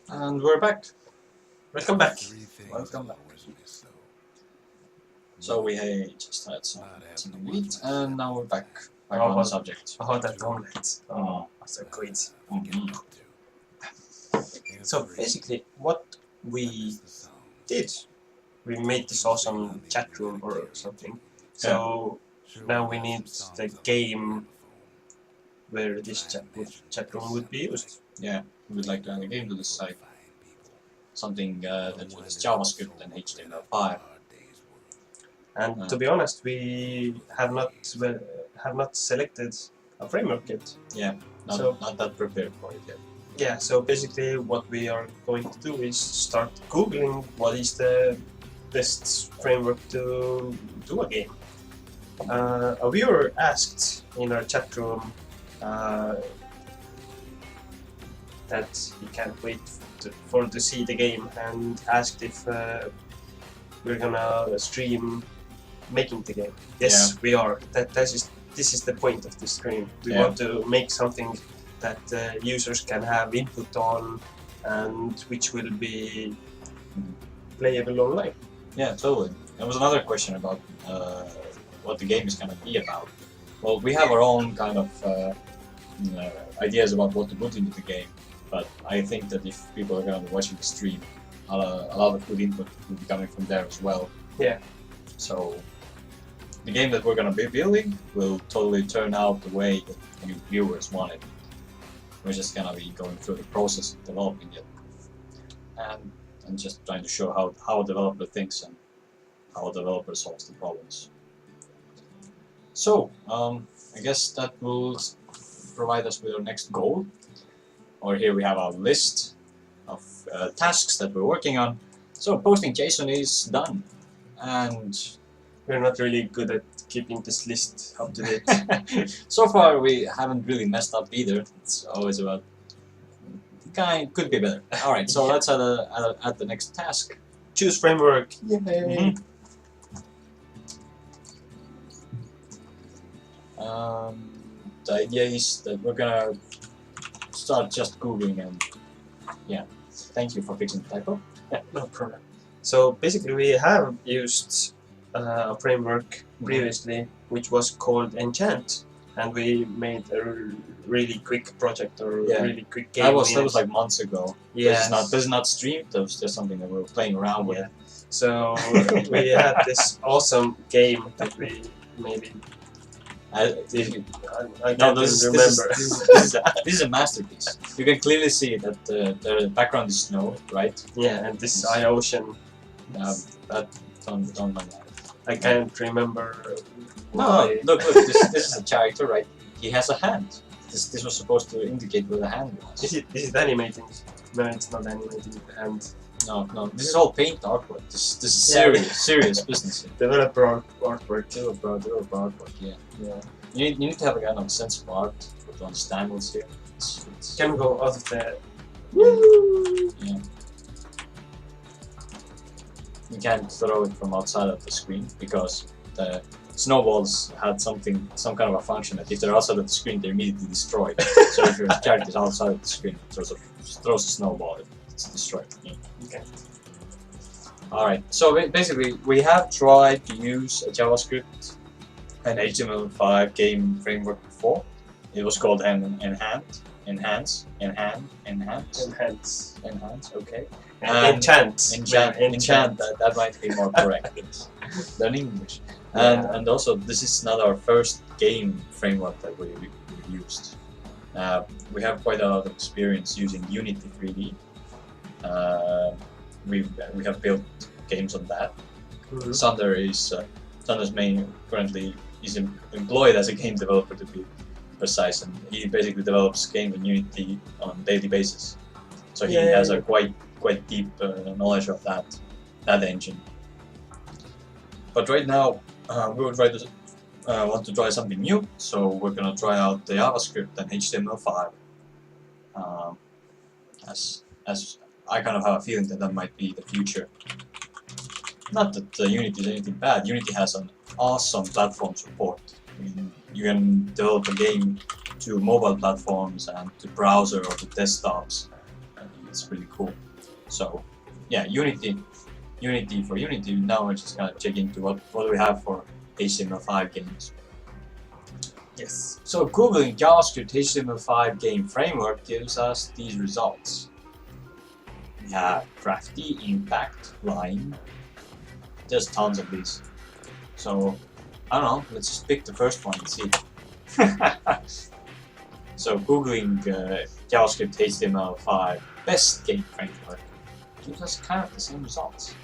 And we're back. Welcome back. Welcome back. So we just had some meat, and now we're back on the subject. Oh, that omelette. Oh, so good. So basically, what we did, we made this awesome chat room or something. So now we need the game where this chat room would be used. Yeah, we would like to add a game to this site. Something that uses JavaScript and HTML5. And to be honest, we have not selected a framework yet. Yeah, not that prepared for it yet. Yeah, so basically what we are going to do is start googling what is the best framework to do a game. A viewer asked in our chat room that he can't wait to see the game, and asked if we're gonna stream making the game. Yes, we are. This is the point of this stream. We want to make something that users can have input on, and which will be playable online. Yeah, totally. There was another question about what the game is going to be about. Well, we have our own kind of ideas about what to put into the game, but I think that if people are going to be watching the stream, a lot of good input will be coming from there as well. Yeah. So the game that we're going to be building will totally turn out the way that you viewers want it. We're just going to be going through the process of developing it, and just trying to show how a developer thinks and how a developer solves the problems. So, I guess that will provide us with our next goal. Or here we have our list of tasks that we're working on. So posting JSON is done, and we're not really good at keeping this list up to date. So far we haven't really messed up either. It's always about could be better. All right, so let's add the next task. Choose framework. Yay! The idea is that we're gonna start just googling, and yeah, thank you for fixing the typo. Yeah, no problem. So basically we have used a framework previously which was called Enchant, and we made a really quick project or really quick game. That was like months ago. Yeah. This is not streamed. That was just something that we were playing around with. So we had this awesome game that we maybe. I can't remember. This is a masterpiece. You can clearly see that the background is snow, right? Yeah, and this is ocean. Don't mind that. I can't remember. No, look, this is a character, right? He has a hand. This was supposed to indicate where the hand was. Is it animating? No, it's not animating the hand. No. This is all paint artwork. This is serious business here. Developer artwork. Developer artwork. Yeah. You need to have a kind of sense of art to understand what's here. Can we go out of the? Yeah. You can't throw it from outside of the screen because the snowballs had some kind of a function that if they're outside of the screen, they're immediately destroyed. So if your character is outside of the screen, it throws a snowball. It's destroyed. Yeah. Okay. Alright, so basically we have tried to use a JavaScript and HTML5 game framework before. It was called Enhance, okay. Enchant. That might be more correct. Learn English. And also, this is not our first game framework that we used. We have quite a lot of experience using Unity 3D. We have built games on that. Sander's currently is employed as a game developer, to be precise, and he basically develops games in Unity on a daily basis. So he has a quite deep knowledge of that engine. But right now we would want to try something new, so we're gonna try out the JavaScript and HTML5. As I kind of have a feeling that might be the future. Not that Unity is anything bad. Unity has an awesome platform support. I mean, you can develop a game to mobile platforms and to browser or to desktops. it's really cool. So yeah, Unity. For Unity, now we're just gonna check into what do we have for HTML5 games. Yes. So googling JavaScript HTML5 game framework gives us these results. We have Crafty, Impact, Lime. There's tons of these. So I don't know, let's just pick the first one and see. So googling JavaScript HTML5 best game framework gives us kind of the same results.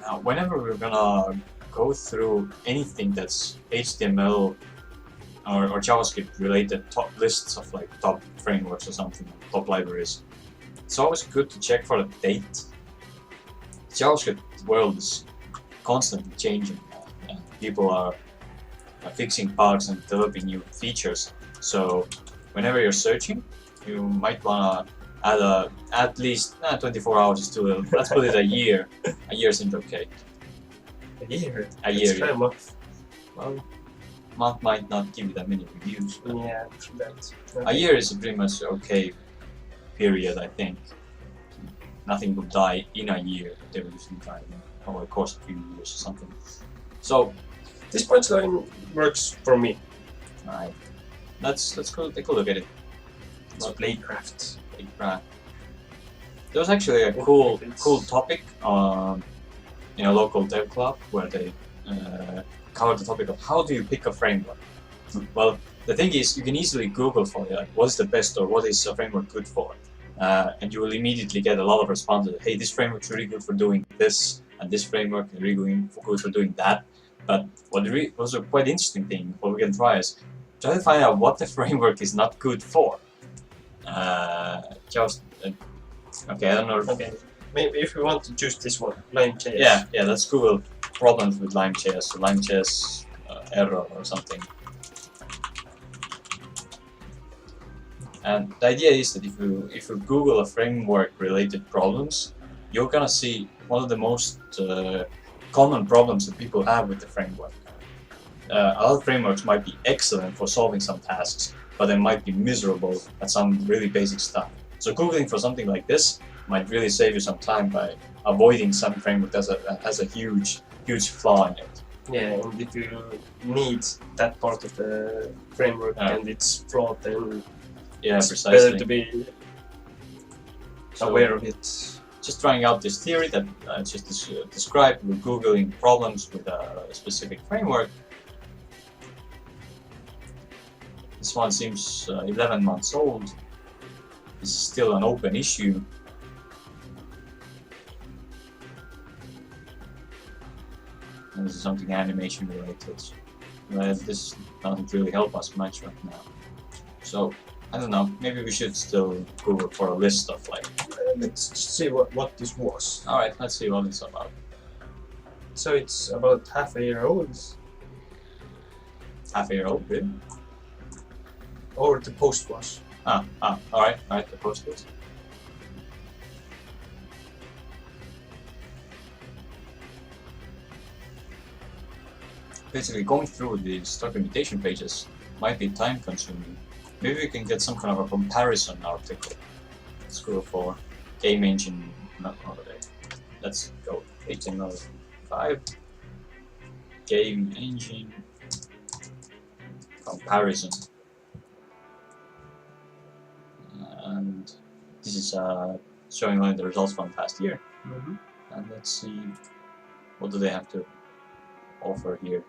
Now, whenever we're gonna go through anything that's HTML or JavaScript related top lists of like top frameworks or something, top libraries, it's always good to check for the date. The JavaScript world is constantly changing, and people are fixing bugs and developing new features. So whenever you're searching, you might wanna add at least 24 hours is too little. Let's put it a year. A year seems okay. A year? A year, It's time off. Well, month might not give you that many reviews. But Yeah, that's... a year is a pretty much okay period, I think. Nothing will die in a year. They will usually die over the course of a few years or something. So This punchline works for me. alright, let's go take a look at it. It's Playcraft. There was actually a cool topic in a local dev club where they covered the topic of how do you pick a framework. Well, the thing is, you can easily Google for it, like, what is the best or what is a framework good for, and you will immediately get a lot of responses. Hey, this framework's really good for doing this, and this framework is really good for doing that. But what was a quite interesting thing, what we can try is try to find out what the framework is not good for. Okay, I don't know. Okay, maybe if we want to choose this one, Lime.js. Yeah, let's Google problems with Lime.js, or Lime.js error or something. And the idea is that if you Google a framework-related problems, you're gonna see one of the most common problems that people have with the framework. A lot of frameworks might be excellent for solving some tasks, but they might be miserable at some really basic stuff. So Googling for something like this might really save you some time by avoiding some framework that has a huge flaw in it. Yeah, and if you need that part of the framework and it's flawed, then it's precisely. better to be So, aware of it. just trying out this theory that I just described. We're Googling problems with a specific framework. This one seems 11 months old. This is still an open issue. And this is something animation related. This doesn't really help us much right now. So, I don't know, maybe we should still Google for a list of like... Let's just see what this was. Alright, let's see what it's about. So it's about half a year old. Half a year old, really? Or the post was. Alright, the post is. Basically, going through these documentation pages might be time consuming. Maybe we can get some kind of a comparison article. Let's go for game engine. Let's go HTML5 game engine comparison. And this is showing only the results from past year. And let's see what do they have to offer here.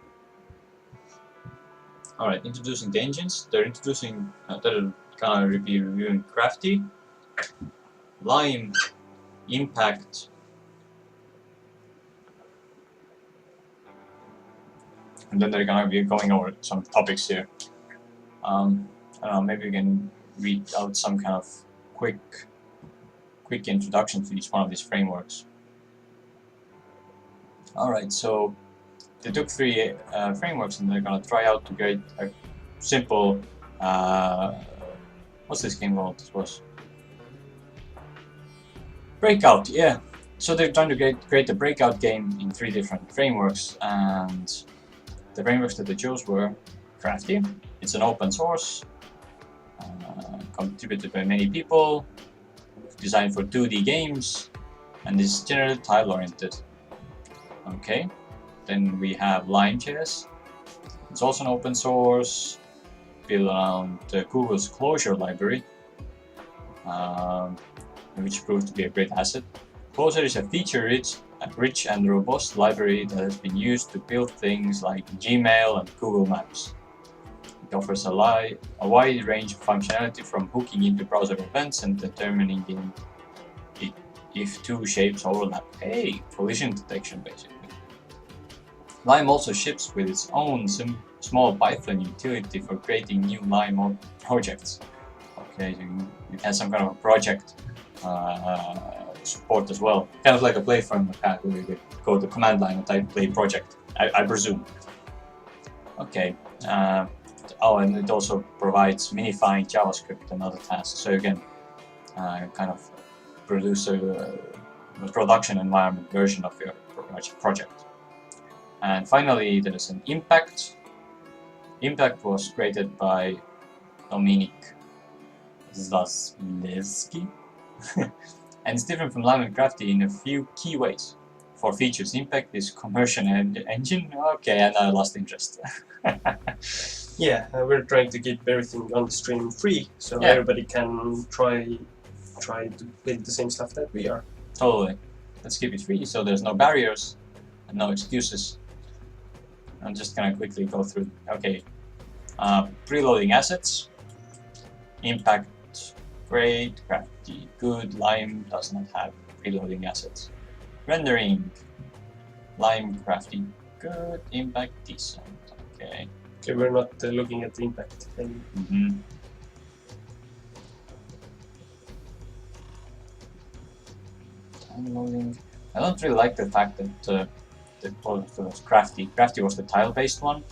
Alright, introducing the engines. They're introducing, they're gonna be reviewing Crafty, Lime, Impact, and then they're gonna be going over some topics here. I don't know, maybe we can read out some kind of quick introduction to each one of these frameworks. Alright, so they took 3 frameworks and they're gonna try out to create a simple, what's this game called? This was Breakout, yeah. So they're trying to create a Breakout game in 3 different frameworks, and the frameworks that they chose were Crafty. It's an open source contributed by many people, designed for 2D games, and is generally tile-oriented. Okay, then we have Lime.js. It's also an open source, built around Google's Closure library, which proved to be a great asset. Closure is a feature-rich and robust library that has been used to build things like Gmail and Google Maps. It offers a wide range of functionality, from hooking into browser events and determining if two shapes overlap. Hey, collision detection basically. Lime also ships with its own small Python utility for creating new Lime projects. Okay, so it has some kind of a project support as well. Kind of like a play framework where you could go to command line and type play project, I presume. Okay. And it also provides minifying JavaScript and other tasks, so you can kind of produce a production environment version of your project. And finally, there is an Impact. Impact was created by Dominik Zaslewski, and it's different from Lime and Crafty in a few key ways. For features, Impact is commercial engine. Okay, and I lost interest. Yeah, we're trying to keep everything on the stream free, so everybody can try to build the same stuff that we are. Totally. Let's keep it free, so there's no barriers and no excuses. I'm just gonna quickly go through. Okay, preloading assets. Impact, great. Crafty, good. Lime does not have preloading assets. Rendering. Lime, Crafty, good. Impact, decent. Okay. Okay, we're not looking at the impact thing. Time loading. I don't really like the fact that was Crafty. Crafty was the tile-based one.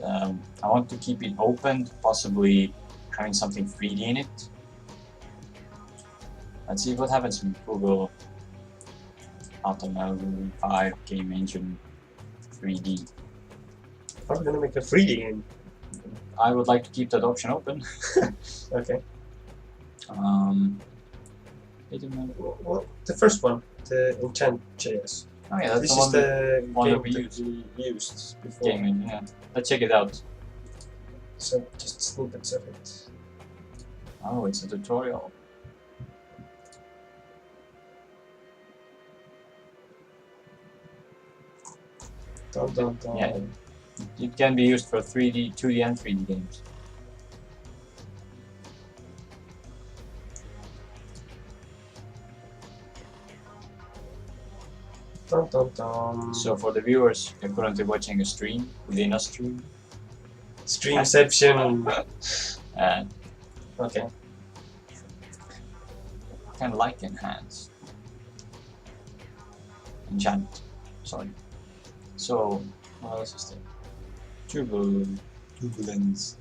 I want to keep it open, possibly having something 3D in it. Let's see what happens in Google Automobile 5 Game Engine 3D. Are we gonna make a 3D game? I would like to keep that option open. Okay. Wait a minute. Well, the first one, the EnchantJS. Oh yeah, that's This the is one, the one game that we used before. Game Engine, yeah. Let's check it out. So just snippets of it. Oh, it's a tutorial. Dun, dun, dun. Yeah. It can be used for 2D and 3D games. Dun, dun, dun. So for the viewers, you're currently watching a stream within a stream. Streamception. Okay. Kind of like enhance. Enchant. Sorry. So what else is there? Turbulence.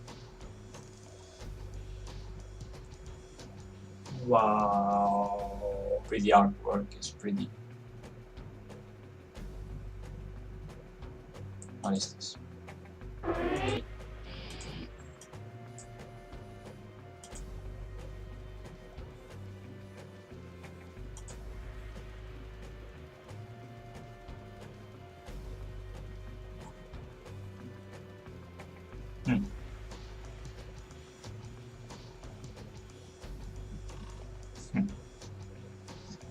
Wow. Pretty artwork is pretty. What is this?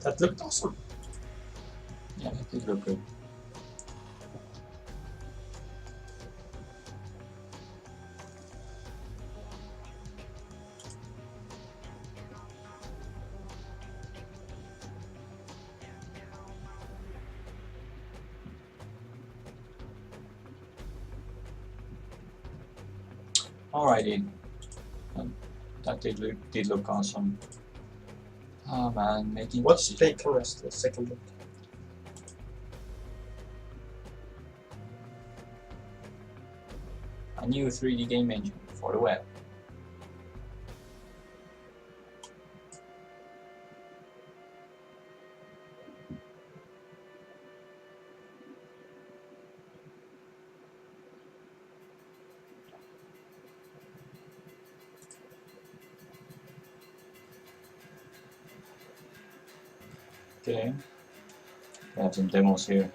That looked awesome. Yeah, it did look good. Alrighty. That did look awesome. Oh man, making What's play canvas, the second look? a new 3D game engine for the web. Okay. We have some demos here.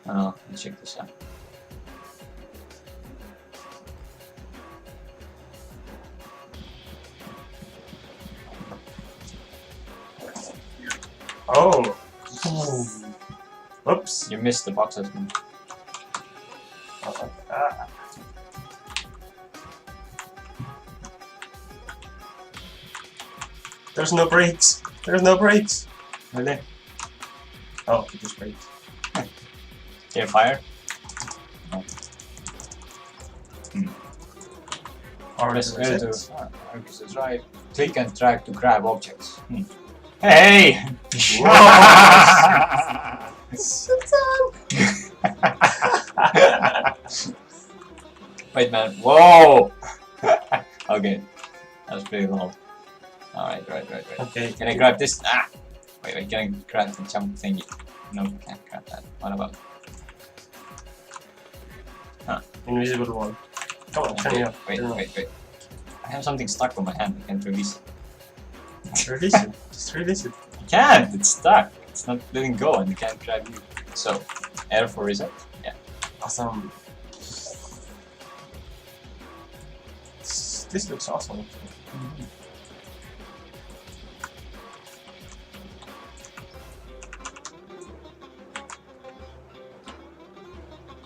Let's check this out. Oh. Oops. You missed the boxes. Ah. There's no brakes. There's no brakes. Really? Oh, it just brakes. Can you fire? No. Press L to is right. Click and drag to grab objects. Hey! Wait, man. Whoa! Okay, that's pretty low. Alright, right. Okay. Can I grab this? Ah! Wait, can I grab the jump thingy? No, can't grab that. What about? Invisible one. Come on, turn me up. Wait. I have something stuck on my hand. I can't release it. Release it. Just release it. I can't! It's stuck. It's not letting go and I can't grab you. So, R for reset? Yeah. Awesome. This looks awesome.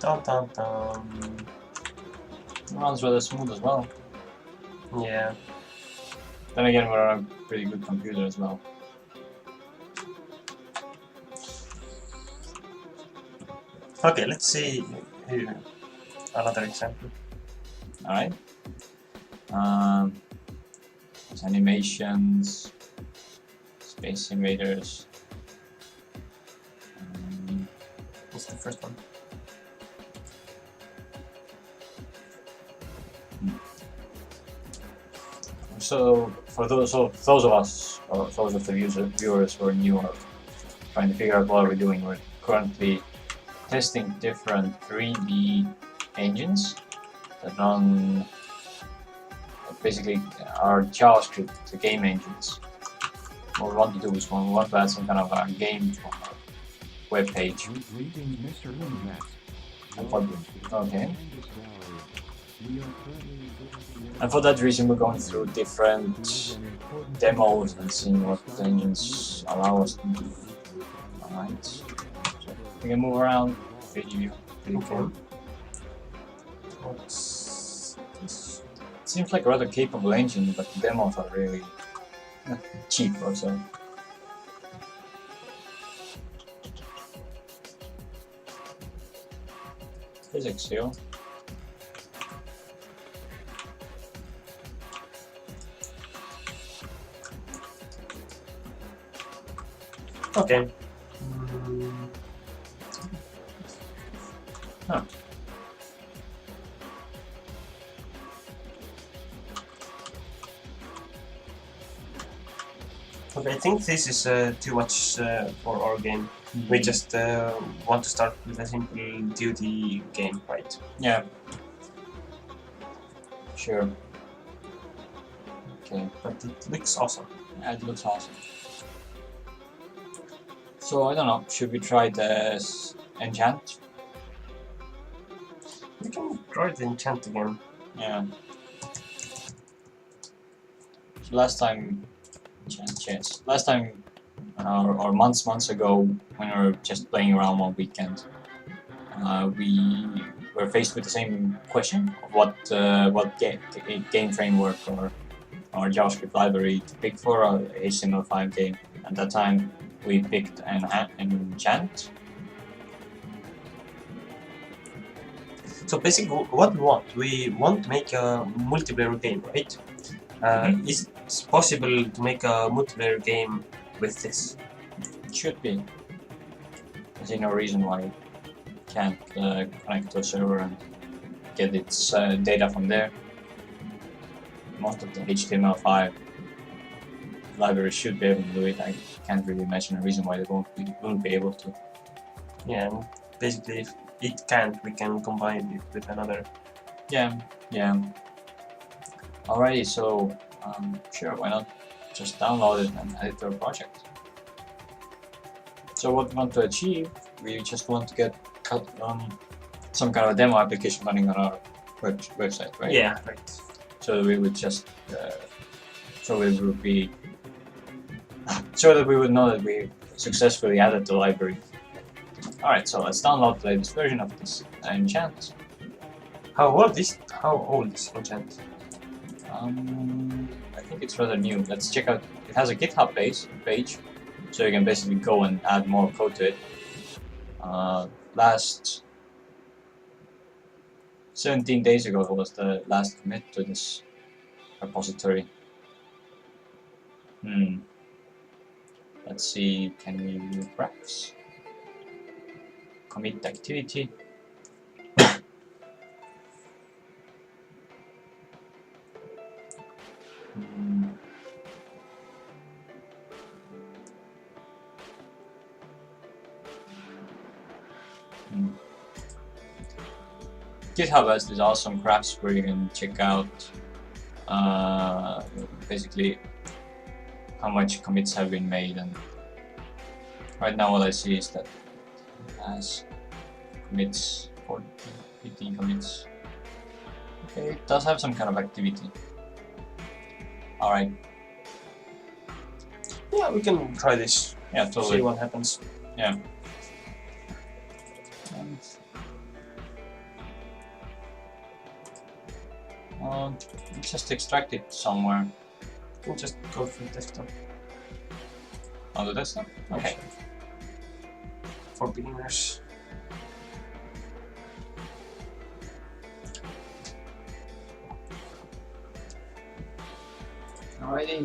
Dun dun dun. It runs rather smooth as well. Yeah. Then again, we're on a pretty good computer as well. Okay, let's see here. Another example. Alright. There's animations, Space Invaders. What's the first one? So for those of us, or those of the viewers who are new or trying to figure out what we're doing, we're currently testing different 3D engines that run basically our JavaScript game engines. What we want to do is we want to add some kind of a game to our web page. Okay. And for that reason, we're going through different demos and seeing what the engines allow us to do. Alright. So we can move around. Pretty cool. What's this? It seems like a rather capable engine, but the demos are really cheap or so. Physics here. Okay. Huh. Okay, I think this is too much for our game. We just want to start with a simple 2D game, right? Yeah. Sure. Okay. But it looks awesome. Yeah, it looks awesome. So I don't know, should we try this enchant? We can try the enchant again. Yeah. So last time, EnchantJS. Last time, or months ago, when we were just playing around one weekend, we were faced with the same question of what game framework or JavaScript library to pick for a HTML5 game. At that time, we picked an enchant. So basically, what we want to make a multiplayer game, right? Is it possible to make a multiplayer game with this? It should be. I see no reason why it can't connect to a server and get its data from there. Most of the HTML5 libraries should be able to do it. I can't really imagine a reason why they won't be able to. Yeah, and basically if it can't, we can combine it with another. Yeah. Alrighty, so sure, why not? just download it and add it to our project. So what we want to achieve, we just want to get some kind of a demo application running on our website, right? Yeah, right. So we would just so that we would know that we successfully added the library. Alright, so let's download the latest version of this Enchant. How old is Enchant? I think it's rather new. Let's check out. It has a GitHub page, so you can basically go and add more code to it. Last 17 days ago was the last commit to this repository. Let's see, can we view graphs? Commit activity. GitHub has these awesome graphs where you can check out basically how much commits have been made, and right now what I see is that it has commits, 15 commits. Okay, it does have some kind of activity. Alright. Yeah, we can try this. Yeah, totally. See what happens. Yeah. Just extract it somewhere. We'll just go through desktop. On the desktop? Okay. For beginners. Alrighty.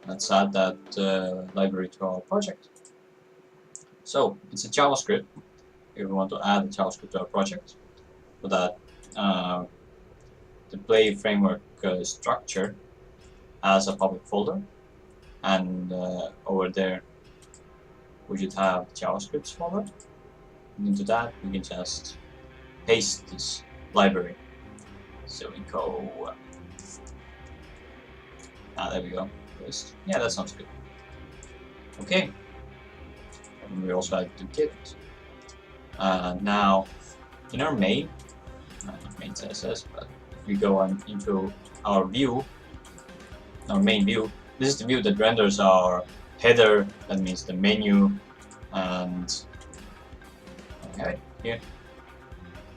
Let's add that library to our project. So it's a JavaScript. If we want to add a JavaScript to our project, so that the Play framework structure has a public folder, and over there we should have JavaScript folder. And into that we can just paste this library. So we go. There we go. Paste. Yeah, that sounds good. Okay. And we also add to Git. Now, in our main, not main CSS, but if we go on into our view, our main view, this is the view that renders our header, that means the menu, and okay, here.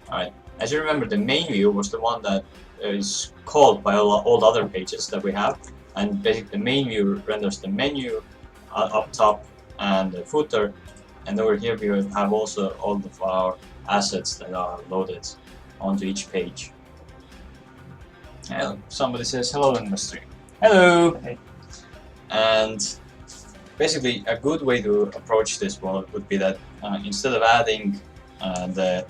Alright, as you remember, the main view was the one that is called by all the other pages that we have, and basically the main view renders the menu up top and the footer, and over here we will have also all of our assets that are loaded onto each page. And somebody says hello in the stream. Hello! Okay. And basically a good way to approach this would be that instead of adding the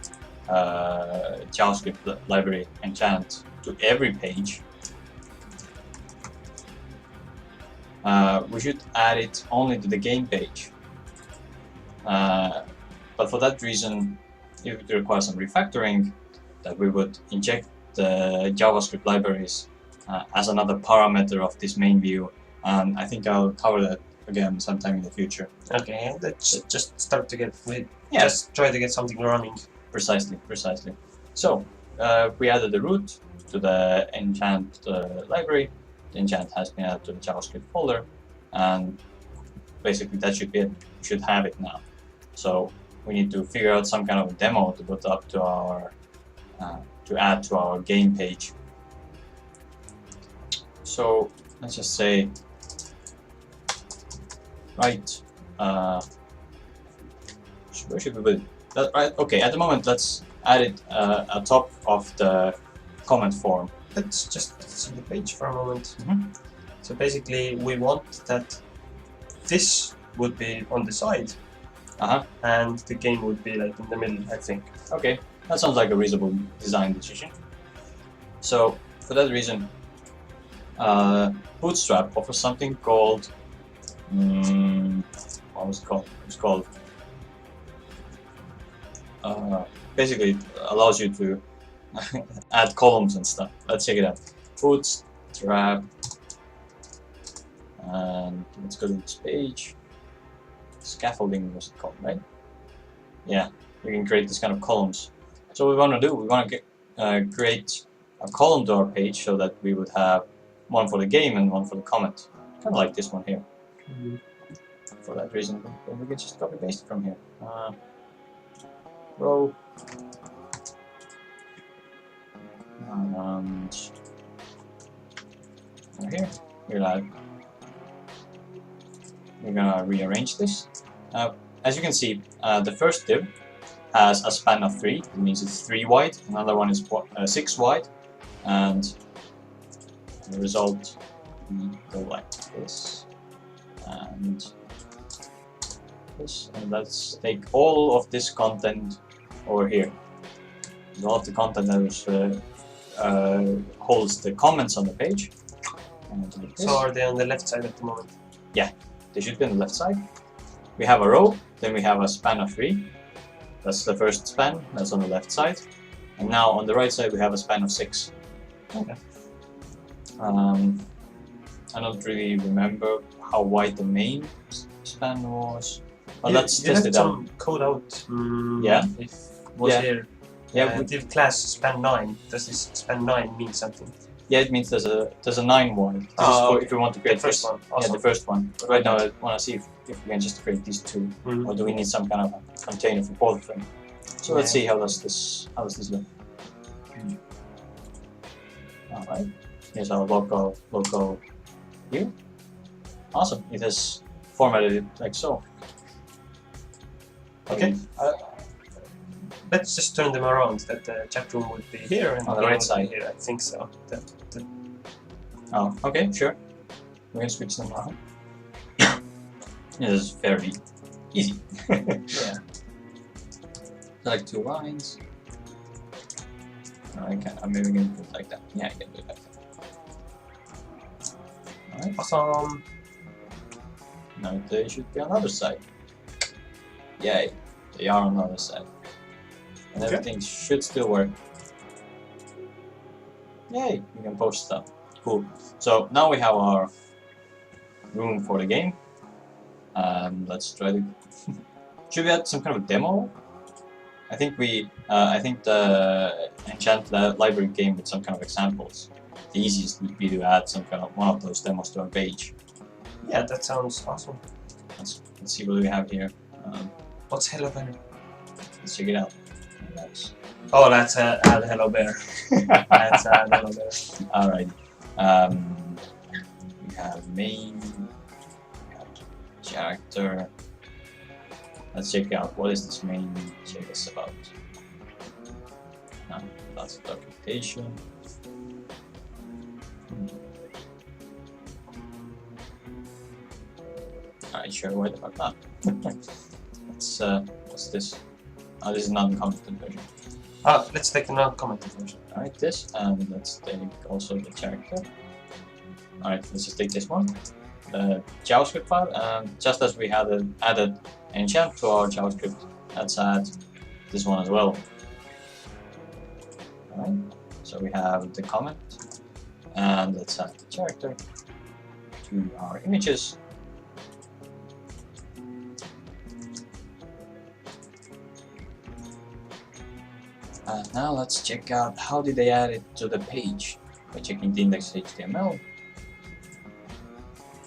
JavaScript library Enchant to every page, we should add it only to the game page. But for that reason, it would require some refactoring, that we would inject the JavaScript libraries as another parameter of this main view, and I think I'll cover that again sometime in the future. Okay, let's just start to get Yeah. just try to get something running. Precisely. So we added the root to the Enchant library. The Enchant has been added to the JavaScript folder, and basically that should be it. We should have it now. So we need to figure out some kind of a demo to put up to our to add to our game page. So let's just say, right, where should we put it? Right, okay, at the moment let's add it at top of the comment form. Let's just see the page for a moment. Mm-hmm. So basically we want that this would be on the side, and the game would be like in the middle, I think. Okay, that sounds like a reasonable design decision. So for that reason, Bootstrap offers something called what was it called? It's called basically it allows you to add columns and stuff. Let's check it out. Bootstrap, and let's go to this page. Scaffolding was it called, right? Yeah, we can create this kind of columns. So what we want to do, we want to create a column to our page so that we would have one for the game and one for the comment. Kind of like this one here. For that reason, then we can just copy paste it from here. Row. And over here, we're gonna rearrange this. As you can see, the first div has a span of 3. It means it's 3 wide. Another one is 6 wide, and the result we go like this and this, and let's take all of this content over here. All of the content that holds the comments on the page. And like So are they on the left side at the moment? Yeah, they should be on the left side. We have a row, then we have a span of 3. That's the first span, that's on the left side. And now on the right side we have a span of 6. Okay. I don't really remember how wide the main span was. But let's test it out. Some code out. Yeah. If was here. Yeah. Div class span 9. Does this span 9 mean something? Yeah, it means there's a 9 wide. This is for if we want to create the first one. Awesome. Yeah, the first one. But right now I want to see if we can just create these 2, or do we need some kind of a container for both of them? So let's see how does this look. All right. Here's our local view. Awesome. It has formatted it like so. Okay. Let's just turn them around. That the chat room would be here and on the right side here. I think so. Oh, okay, sure. We can switch them around. It is very easy. Yeah. Select 2 lines. I can. Maybe we can do it like that. Yeah, I can do it like that. Alright. Awesome. Now they should be on the other side. Yay, they are on the other side. And everything should still work. Yay, we can post stuff. Cool. So now we have our room for the game. Let's try to. Should we add some kind of a demo? I think the Enchant library came with some kind of examples. The easiest would be to add some kind of one of those demos to our page. Yeah, that sounds awesome. Let's see what we have here. What's Hello Bear? Let's check it out. Oh, that's add Hello Bear. That's add Hello Bear. Alright. We have main. We have character. Let's check out what is this main JS about. No, that's documentation. Alright, sure, what about that? Let's what's this? Oh, this is not uncommented version. Let's take the non-commented version. Alright, this, and let's take also the character. Alright, let's just take this one. The JavaScript file, and just as we had added enchant to our JavaScript, let's add this one as well. Alright, so we have the comment, and let's add the character to our images. And now let's check out how did they add it to the page by checking the index.html.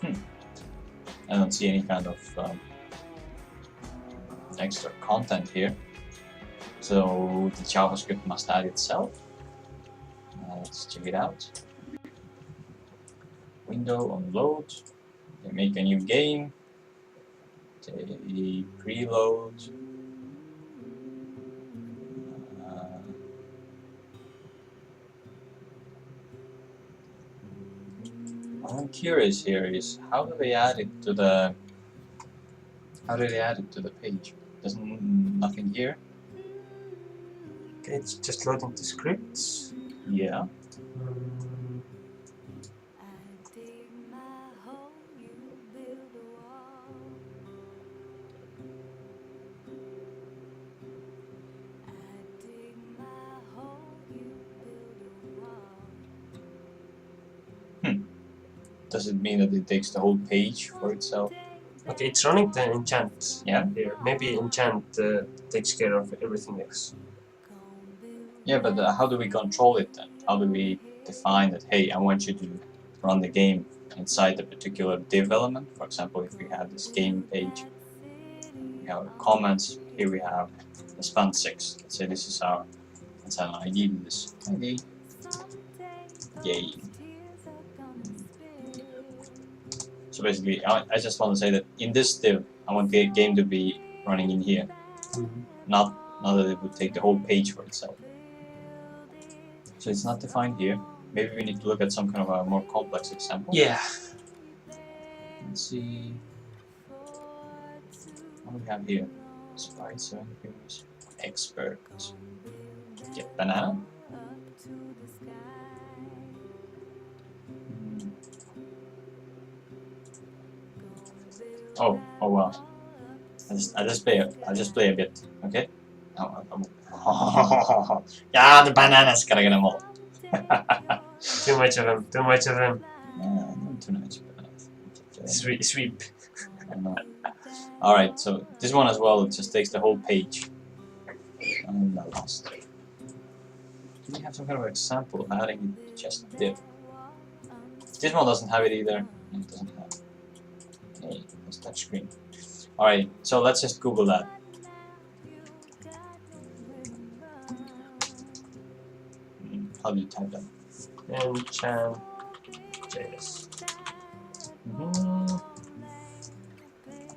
I don't see any kind of extra content here, so the JavaScript must add itself. Let's check it out. Window on load. They make a new game. They preload. What I'm curious here is how do they add it to the page? There's nothing here. Okay, it's just loading the scripts. Yeah. does it mean that it takes the whole page for itself? Okay, it's running the enchant Yeah. here. Maybe enchant takes care of everything else. Yeah, but how do we control it then? How do we define that, hey, I want you to run the game inside a particular div element? For example, if we have this game page, we have comments, here we have the span 6. Let's say this is our, let's have an ID with this ID, game. So basically, I just want to say that in this div, I want the game to be running in here, not that it would take the whole page for itself. So it's not defined here. Maybe we need to look at some kind of a more complex example. Yeah. Let's see. What do we have here? Sprites, heroes, expert. Get banana. Oh wow. I just play a bit, okay? Yeah, the bananas gotta get them all. Too much of them. Too much of them. Not too much. Sweep. Alright, so this one as well, it just takes the whole page. And I lost. Do we have some kind of example of adding it just div? This one doesn't have it either. It doesn't have it. Hey, it's touch screen. Alright, so let's just Google that. How do you type that? EnchantJS.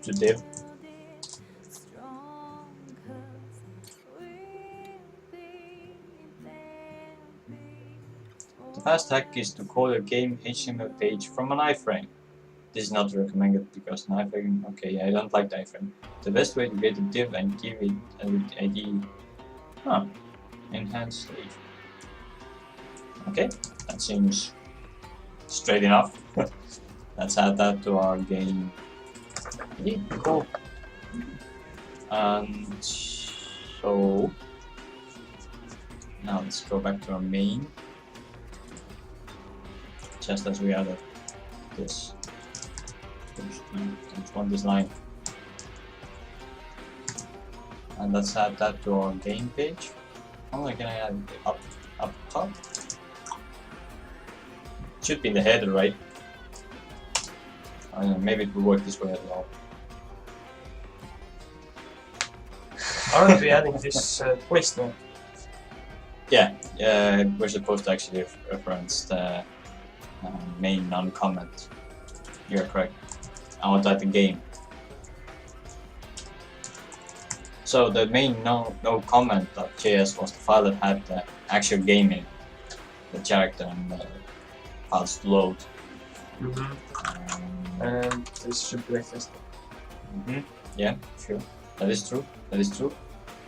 To div. The fast hack is to call your game HTML page from an iframe. This is not recommended because an iframe, okay, I don't like the iframe. The best way to get a div and give it an ID, enhanced stage. Okay, that seems straight enough. Let's add that to our game. Yeah, cool. And so now let's go back to our main. Just as we added this. Just want this line. And let's add that to our game page. How am I gonna add it up top? Should be in the header, right? I don't know, maybe it will work this way as well. Aren't we adding this twist now? Yeah, we're supposed to actually reference the main non-comment. You're correct. I want that in game. So the main no comment.js was the file that had the actual game in it, the character and the files to load. And this should be like this. Yeah, sure. That is true. That is true.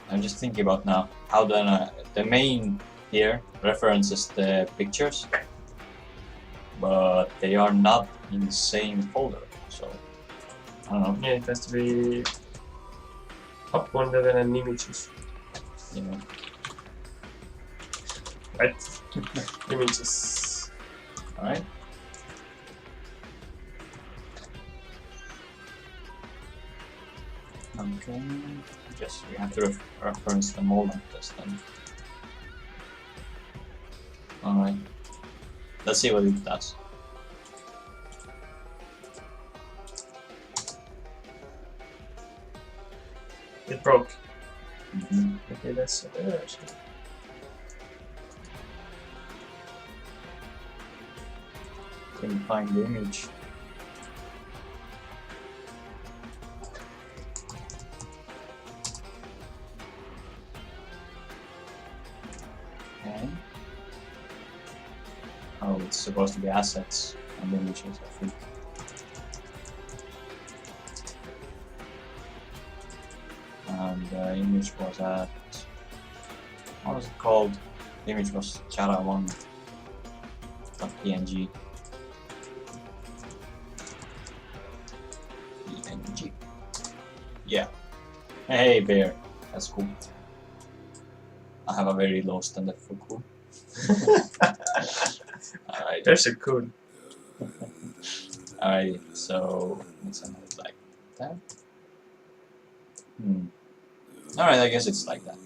I'm just thinking about now how the main here references the pictures, but they are not in the same folder. So I don't know. Yeah, it has to be up one level and images. Yeah. Right? Images. Alright. Okay. Yes, we have to reference them all like this then. Alright. Let's see what it does. It broke. Mm-hmm. Okay, that's Can you find the image? Okay. Oh, it's supposed to be assets and images, I think. And the image was at, what was it called? The image was chara1.png. PNG. Yeah. Hey bear, that's cool. I have a very low standard for cool. Alright. They're so cool. Alright, so let's have it like that. Alright, I guess it's like that.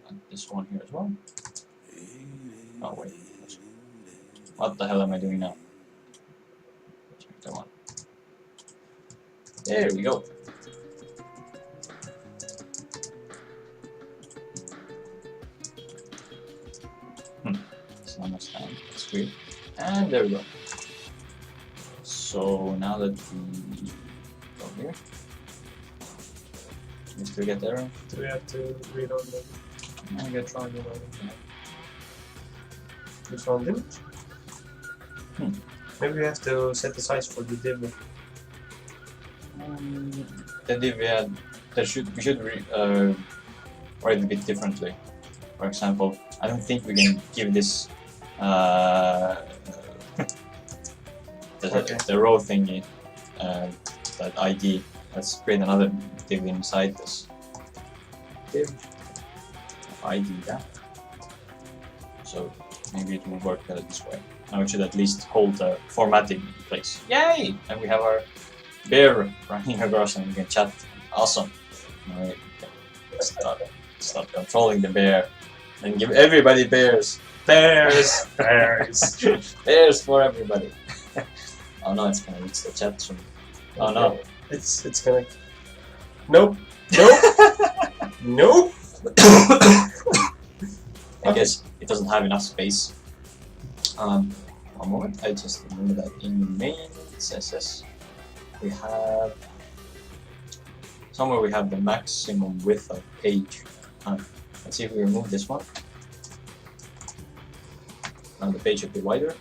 And this one here as well. Oh wait, what the hell am I doing now? Check that one. There we go. It's almost down. That's weird. And there we go. So now that we go here, we still get error. Do we have to reload the I get try reloading. this one image? Maybe we have to set the size for the div. The div, yeah, we should write it a bit differently. For example, I don't think we can give this the row thingy that ID. Let's create another div inside this div ID. Yeah. So maybe it will work better this way. Now it should at least hold the formatting in place. Yay! And we have our bear running across and we can chat. Awesome. Alright, start controlling the bear and give everybody bears. Bears! Bears! Bears for everybody. Oh no, it's gonna reach the chat soon. Oh no. It's gonna... Nope! Nope! Nope! I guess it doesn't have enough space. One moment, I just remember that in main CSS we have somewhere we have the maximum width of page. Let's see if we remove this one. Now the page should be wider.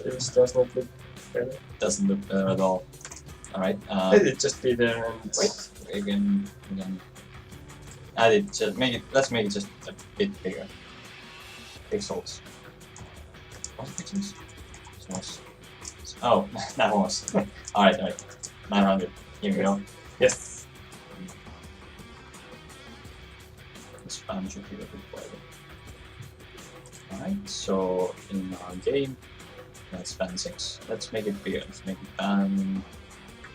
This does not look better. Doesn't look better at all. Alright. Let it just be there and... Wait, we can add it. Just make it. Let's make it just a bit bigger. Pixels. What pixels? Oh, that was. Alright, 900. Here we go. Yes. The span should be a bit wider. Alright, so in our game, let's span 6. Let's make it bigger. Let's make it span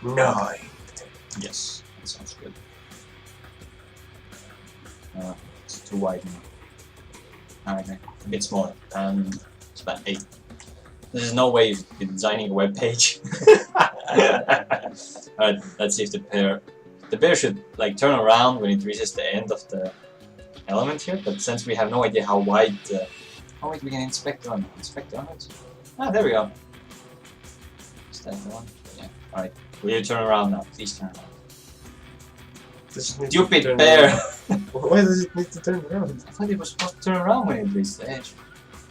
9. Yes, that sounds good. It's too wide now. Alright, a bit smaller. And span 8. There's no way you should be designing a web page. Alright, let's see if the bear should like turn around when it reaches the end of the element here, but since we have no idea how wide oh wait, we can inspect on it. Ah, there we go. Is that the one? Yeah. Alright. Will you turn around now? Please turn around. Stupid bear! Why does it need to turn around? I thought it was supposed to turn around when it reached the edge.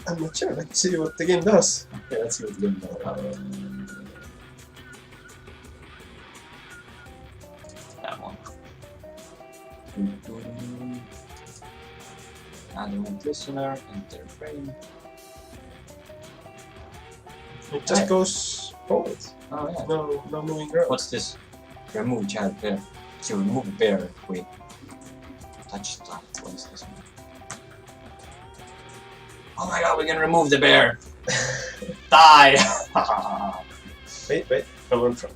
I'm not sure. Let's see what the game does. Okay, let's see what the game does. That one. Add event listener, enter frame. It just goes forward. Oh yeah. No moving around. What's this? Remove child bear. So remove a bear if we touch stuff. What is this one? Oh my god, we can remove the bear! Die! Wait. Come on from.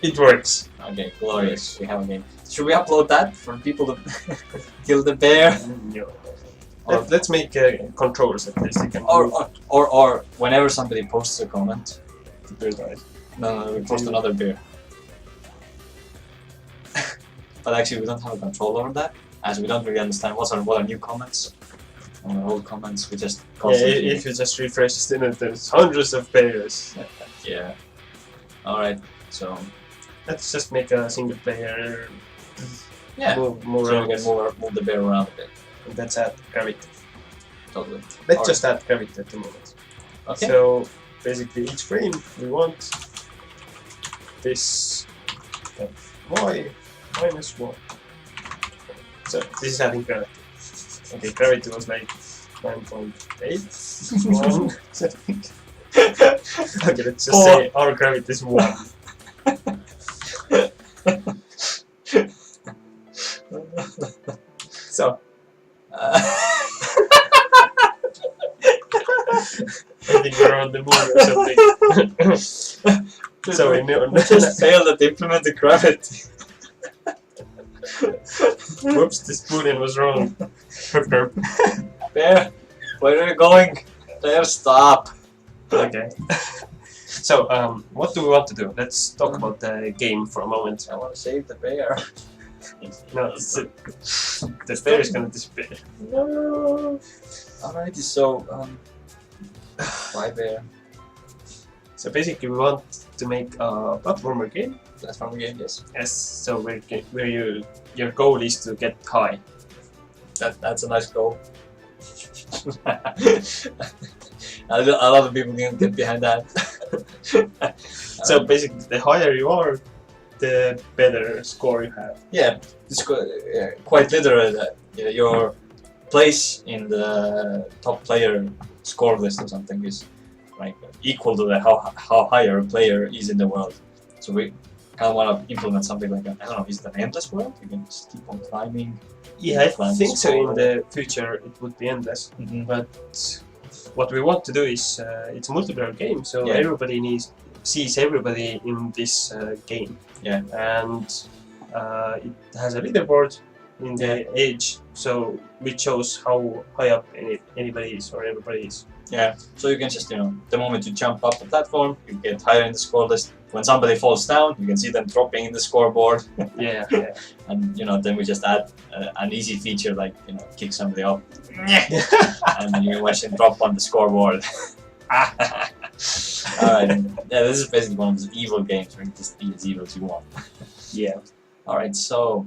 It works. Okay, glorious. We have a game. Should we upload that for people to kill the bear? No. Let's make controls at least. You can Or whenever somebody posts a comment. the bear dies. No, we post another bear. But actually we don't have a control over that, as we don't really understand what are new comments. Or old comments, we just constantly... Yeah, if you just refresh the internet, there's hundreds of bears. Yeah. Alright, so... Let's just make a single player Yeah, move so around. we can move the bear around a bit. And let's add gravity. Totally. Let's just add gravity at the moment. Okay. So basically each frame we want this y minus 1. So this is adding gravity. Okay, gravity was like 9.8. 1. Okay, let's just say our gravity is 1. So around the moon or something. So we know. We just failed at implementing gravity. Whoops, this boolean was wrong. Herp, herp. Bear, where are you going? Bear, stop. Okay. So, what do we want to do? Let's talk about the game for a moment. I want to save the bear. No, the bear is gonna disappear. No. Alrighty, so why bear? So basically, we want to make a platformer game. Platform game, yes. Yes. So where your goal is to get high. That's a nice goal. A lot of people can get behind that. So basically, the higher you are, the better score you have. Yeah, it's quite literally that your place in the top player score list or something is like equal to how higher a player is in the world. So we kind of want to implement something like I don't know, is it an endless world? You can just keep on climbing. Yeah, I think so. In the future, it would be endless. Mm-hmm. But what we want to do is it's a multiplayer game, so Yeah. everybody sees everybody in this game. Yeah. And it has a leaderboard in the edge, so which shows how high up anybody is or everybody is. Yeah, so you can just, the moment you jump up the platform, you get higher in the score list. When somebody falls down, you can see them dropping in the scoreboard. Yeah. And, then we just add an easy feature like, kick somebody up. And you can watch them drop on the scoreboard. Alright, yeah, this is basically one of those evil games where you just be as evil as you want. Yeah. Alright, so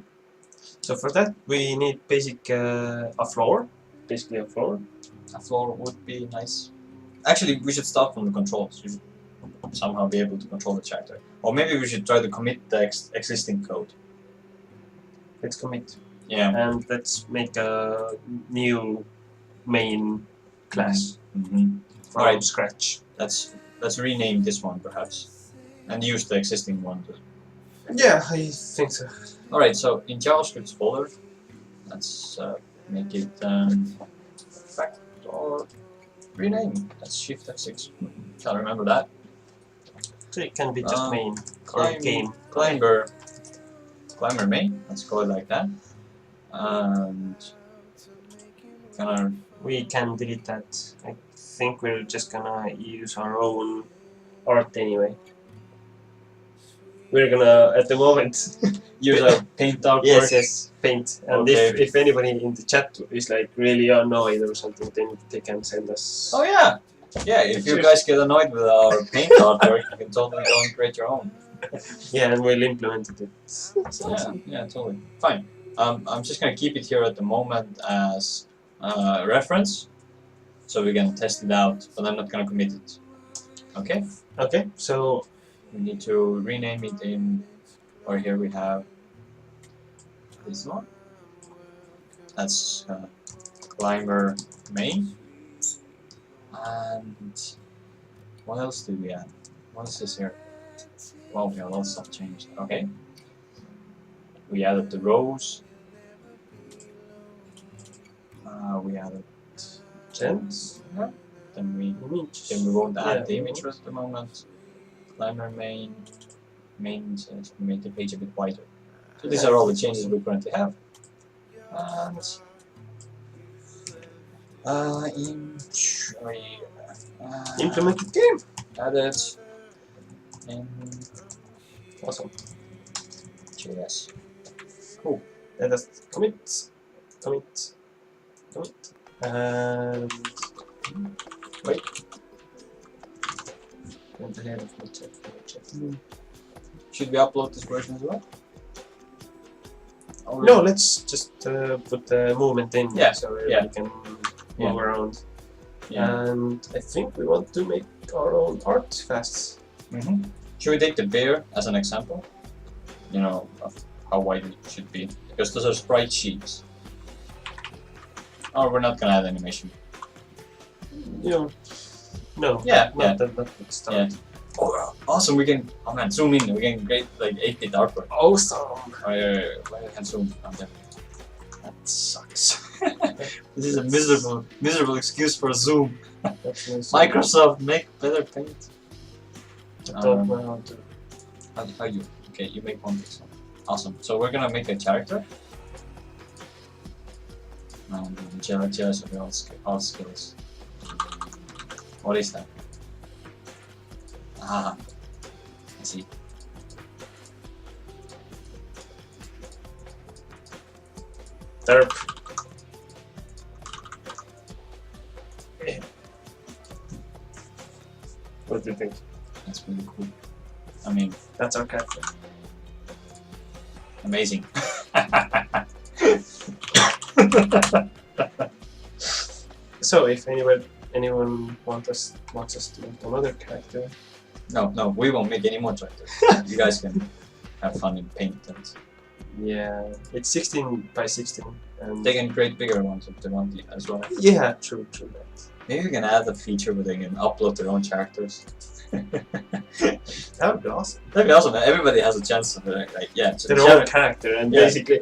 for that, we need a floor. Basically a floor. a floor would be nice. Actually, we should start from the controls. You should somehow be able to control the character. Or maybe we should try to commit the existing code. Let's commit. Yeah. And let's make a new main class from Alright. scratch. Let's rename this one perhaps, and use the existing one. Yeah, I think so. Alright, so in JavaScript folder, let's make it factor rename. Let's shift F6. Can't remember that. So it can be just main or game. Climber main. Let's call it like that. And We can delete that. I think we're just gonna use our own art anyway. We're gonna, at the moment, use a paint artwork. yes, paint. And Okay. if anybody in the chat is like really annoyed or something, then they can send us. Oh yeah, yeah. If you guys get annoyed with our paint artwork, you can totally go and create your own. Yeah, and we'll implement it. Yeah, totally. Fine. I'm just gonna keep it here at the moment as reference, so we can test it out. But I'm not gonna commit it. Okay. Okay, so We need to rename it in, or here we have this one. That's climber main. And what else did we add? What is this here? Well, we have a lot of stuff changed. Okay. We added the rows. We added gents. yeah. Then we won't add the image at the moment. Climber main says we make the page a bit wider. So these are all the changes we currently have. And Implement the game. added in Awesome. JS. Cool. Let us commit. And Wait. went ahead of my chat. Should we upload this version as well? Or No, let's just put the movement in, Yeah, so everybody can move around. Yeah. And I think we want to make our own art fast. Should we take the bear as an example? Of how wide it should be, because those are sprite sheets. Or we're not gonna add animation. No. Yeah, Not that start. Yeah. Oh, awesome! We can. Oh man, zoom in. We can create like 8-bit artwork. Awesome. Why I can zoom? Oh, there. That sucks. This is a miserable excuse for Zoom. That's nice. Microsoft, make better paint. I don't know how to. How you? Okay, you make one pixel. Awesome. So we're gonna make a character. JavaJS of all skills. What is that? Ah, I see. Derp. What do you think? That's really cool. I mean, That's our character. amazing. So if anyone wants us to make another character, No, we won't make any more characters. You guys can have fun in Paint. And yeah, it's 16 by 16, and they can create bigger ones if they want as well. yeah, true that. Maybe we can add a feature where they can upload their own characters. That would be awesome. That'd be awesome. Man. Everybody has a chance of yeah. Their own character, and Yeah. basically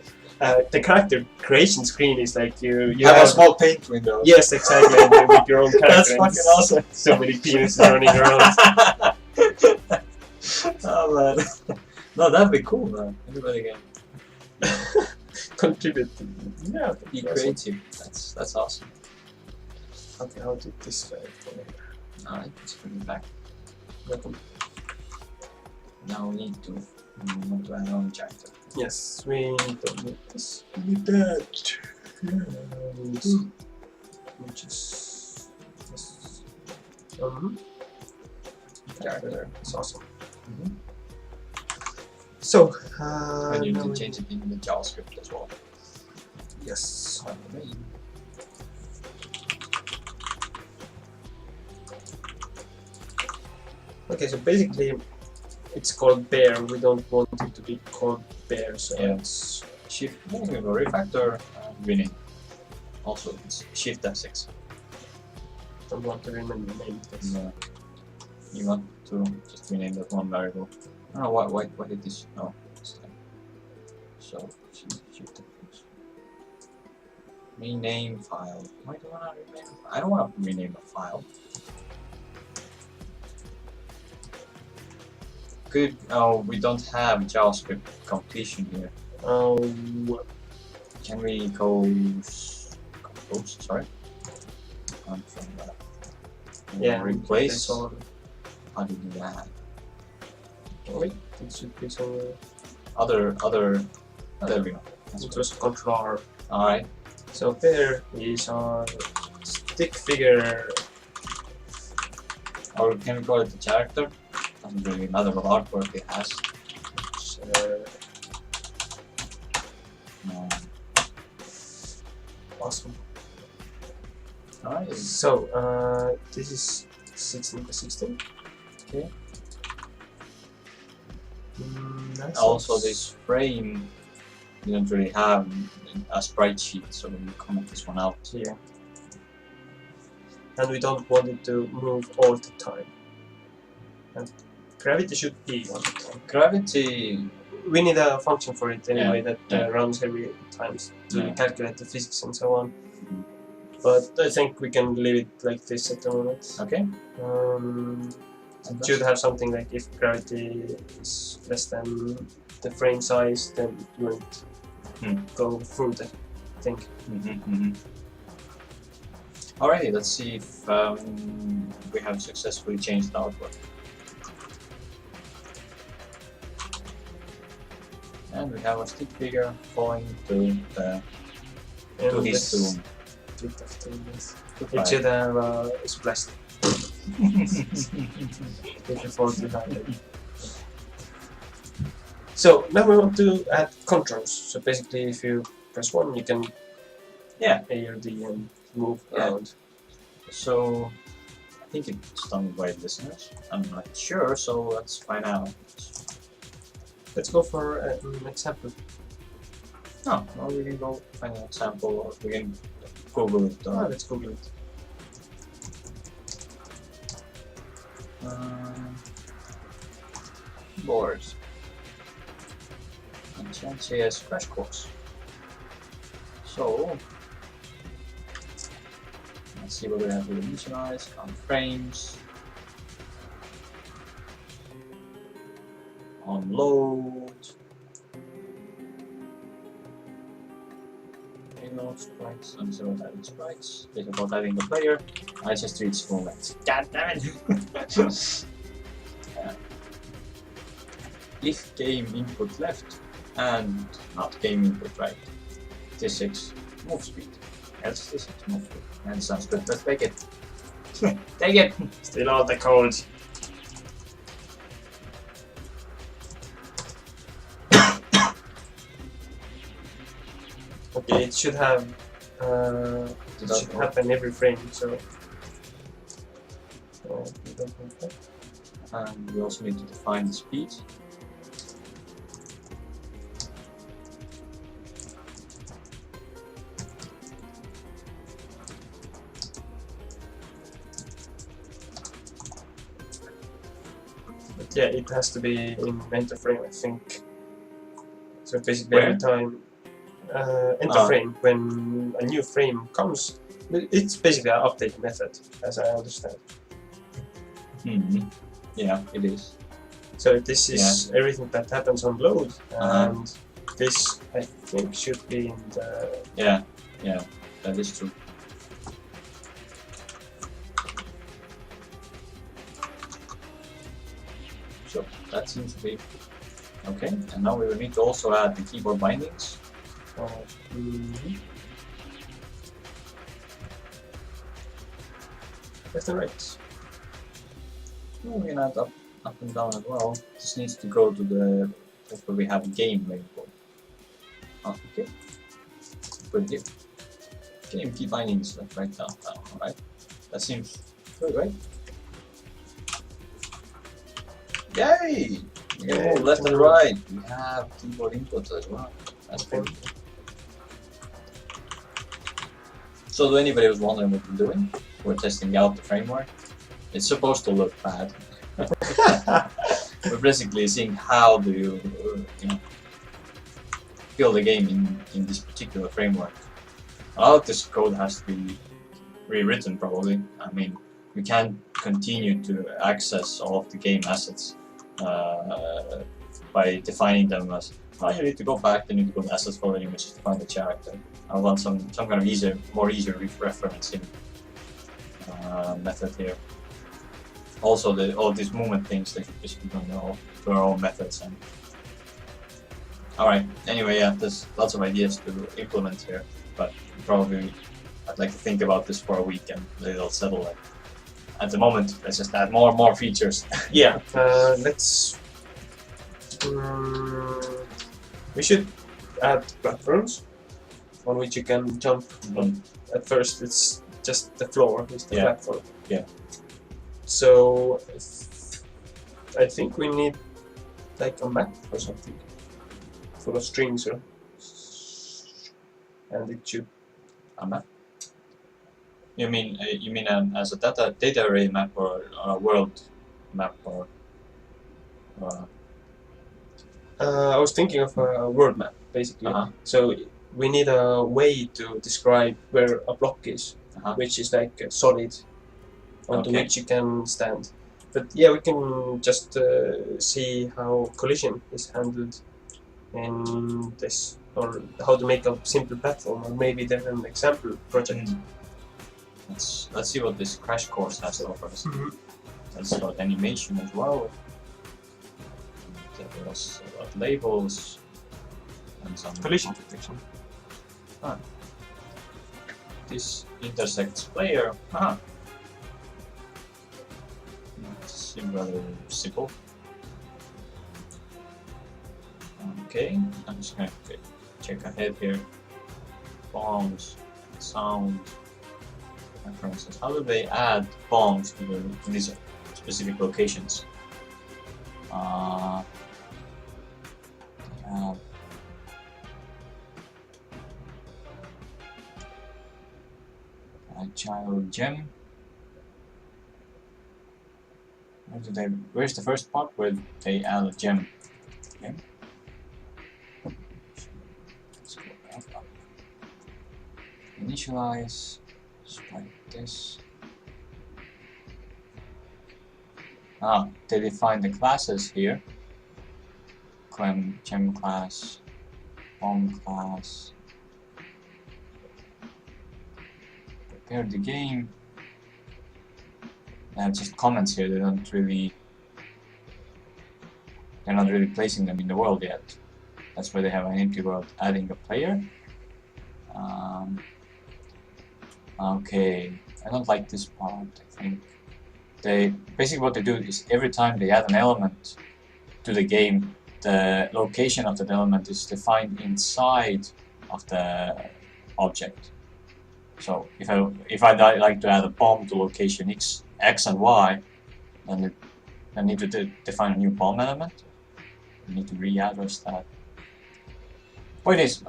the character creation screen is like you have a have small paint window. yes, exactly, and you make your own character. That's and fucking awesome. So many penises running around. Oh man. No, that'd be cool, man. Everybody can Contribute. Yeah, be that's creative. That's awesome. awesome. Okay, how did this guy for me? Alright, let's bring it back. Welcome. Now we need to move to our own character. Yes, we don't need this. We need that. And which is this. Character. It's awesome. Mhm. So, And you now can we- change it in the JavaScript as well. Yes. Okay, so basically, it's called bear. We don't want it to be called bear, so Yeah. it's Shift, we go refactor and rename. Also, it's Shift F6. don't want to remember the name. This. You want to just rename that one variable. I don't know why did this? No, it's time. So Shift F6. Rename file. Why do I want to rename? I don't want to rename a file. Good. Oh, we don't have JavaScript completion here. Can we compose? Sorry. From Yeah, replace. that's all. How do you do that? Wait, it should be somewhere. Other. There we go. That's It was Control R. all right. So there is our stick figure. Or can we call it the character? Doesn't really matter what artwork it has. No. Awesome. Alright. So this is 16 by 16. Okay. Nice. Also, this frame didn't really have a sprite sheet, so we comment this one out. Yeah. And we don't want it to move all the time. And gravity should be all the time. Gravity. We need a function for it anyway that Yeah. runs every times to Yeah. calculate the physics and so on. But I think we can leave it like this at the moment. Okay. It should have something like if gravity is less than the frame size, then it won't go through the thing. Alrighty, let's see if we have successfully changed the artwork. And we have a stick figure falling to his tomb. It should have a splash before behind it. So now we want to add controls. So basically, if you press 1, you can A or D and move around. So I think it's done by listeners. I'm not sure, so let's find out. Let's go for an example. Oh, well, we can go find an example, or we can Google it. Let's Google it. Boards. EnchantJS crash course. So Let's see what we have to initialize. Count frames. On load. Payload sprites, unzero adding sprites. This is about adding the player. I just read small lengths. God damn it! If game input left and not game input right. T6 move speed. Else T6 move speed. And sounds good. Let's take it. Take it! Still all the code. Okay, it should have. It should happen every frame. So. We don't want that. And we also need to define the speed. But yeah, it has to be in enter frame, I think. So basically, Where? every time enter frame, when a new frame comes, it's basically an update method, as I understand. Yeah, it is. So this is everything that happens on load, and this I think should be in the. Yeah, that is true. So that seems to be okay. And now we will need to also add the keyboard bindings. Left and right. We can add up and down as well. This needs to go to the place where we have game label. Okay. Good here. Game key bindings left, right, down, alright. That seems good, right? Yay! Yeah, left and right. We have keyboard inputs as well. That's good. So, to anybody who's wondering what we're doing, we're testing out the framework. It's supposed to look bad. We're basically seeing how do you, build a game in this particular framework. A lot of this code has to be rewritten probably. I mean, we can't continue to access all of the game assets by defining them as, oh, you need to go back, you need to go to assets folder images to find the character. I want some kind of easier referencing method here. Also, all these movement things they should just be done to our own methods. And alright, anyway, yeah, there's lots of ideas to implement here, but probably I'd like to think about this for a week and let it all settle. Like, at the moment, let's just add more features. Yeah, let's. We should add platforms on which you can jump. At first, it's just the floor is the platform. Yeah. So I think we need like a map or something full of strings, and it should. A map? You mean as a data array map or a world map or? I was thinking of a world map basically. So we need a way to describe where a block is, which is like solid, onto which you can stand. But yeah, we can just see how collision is handled in this, or how to make a simple platform, or maybe there's an example project. Let's see what this crash course has to offer us. Let's about animation as well. There was about labels and some Collision detection. This intersects player. Seems rather simple. Okay, I'm just going to check ahead here. Bombs, sound, references. How do they add bombs to these specific locations? Child gem. Where's the first part where they add a gem? Okay. Let's go up. Initialize, like this. They define the classes here. Gem class, bomb class. Prepare the game. They have just comments here. They're not really placing them in the world yet. That's where they have an empty world. Adding a player. Okay, I don't like this part. I think basically what they do is every time they add an element to the game, the location of that element is defined inside of the object. So if I like to add a bomb to location X and Y, then I need to define a new bomb element. I need to readdress that. Point is,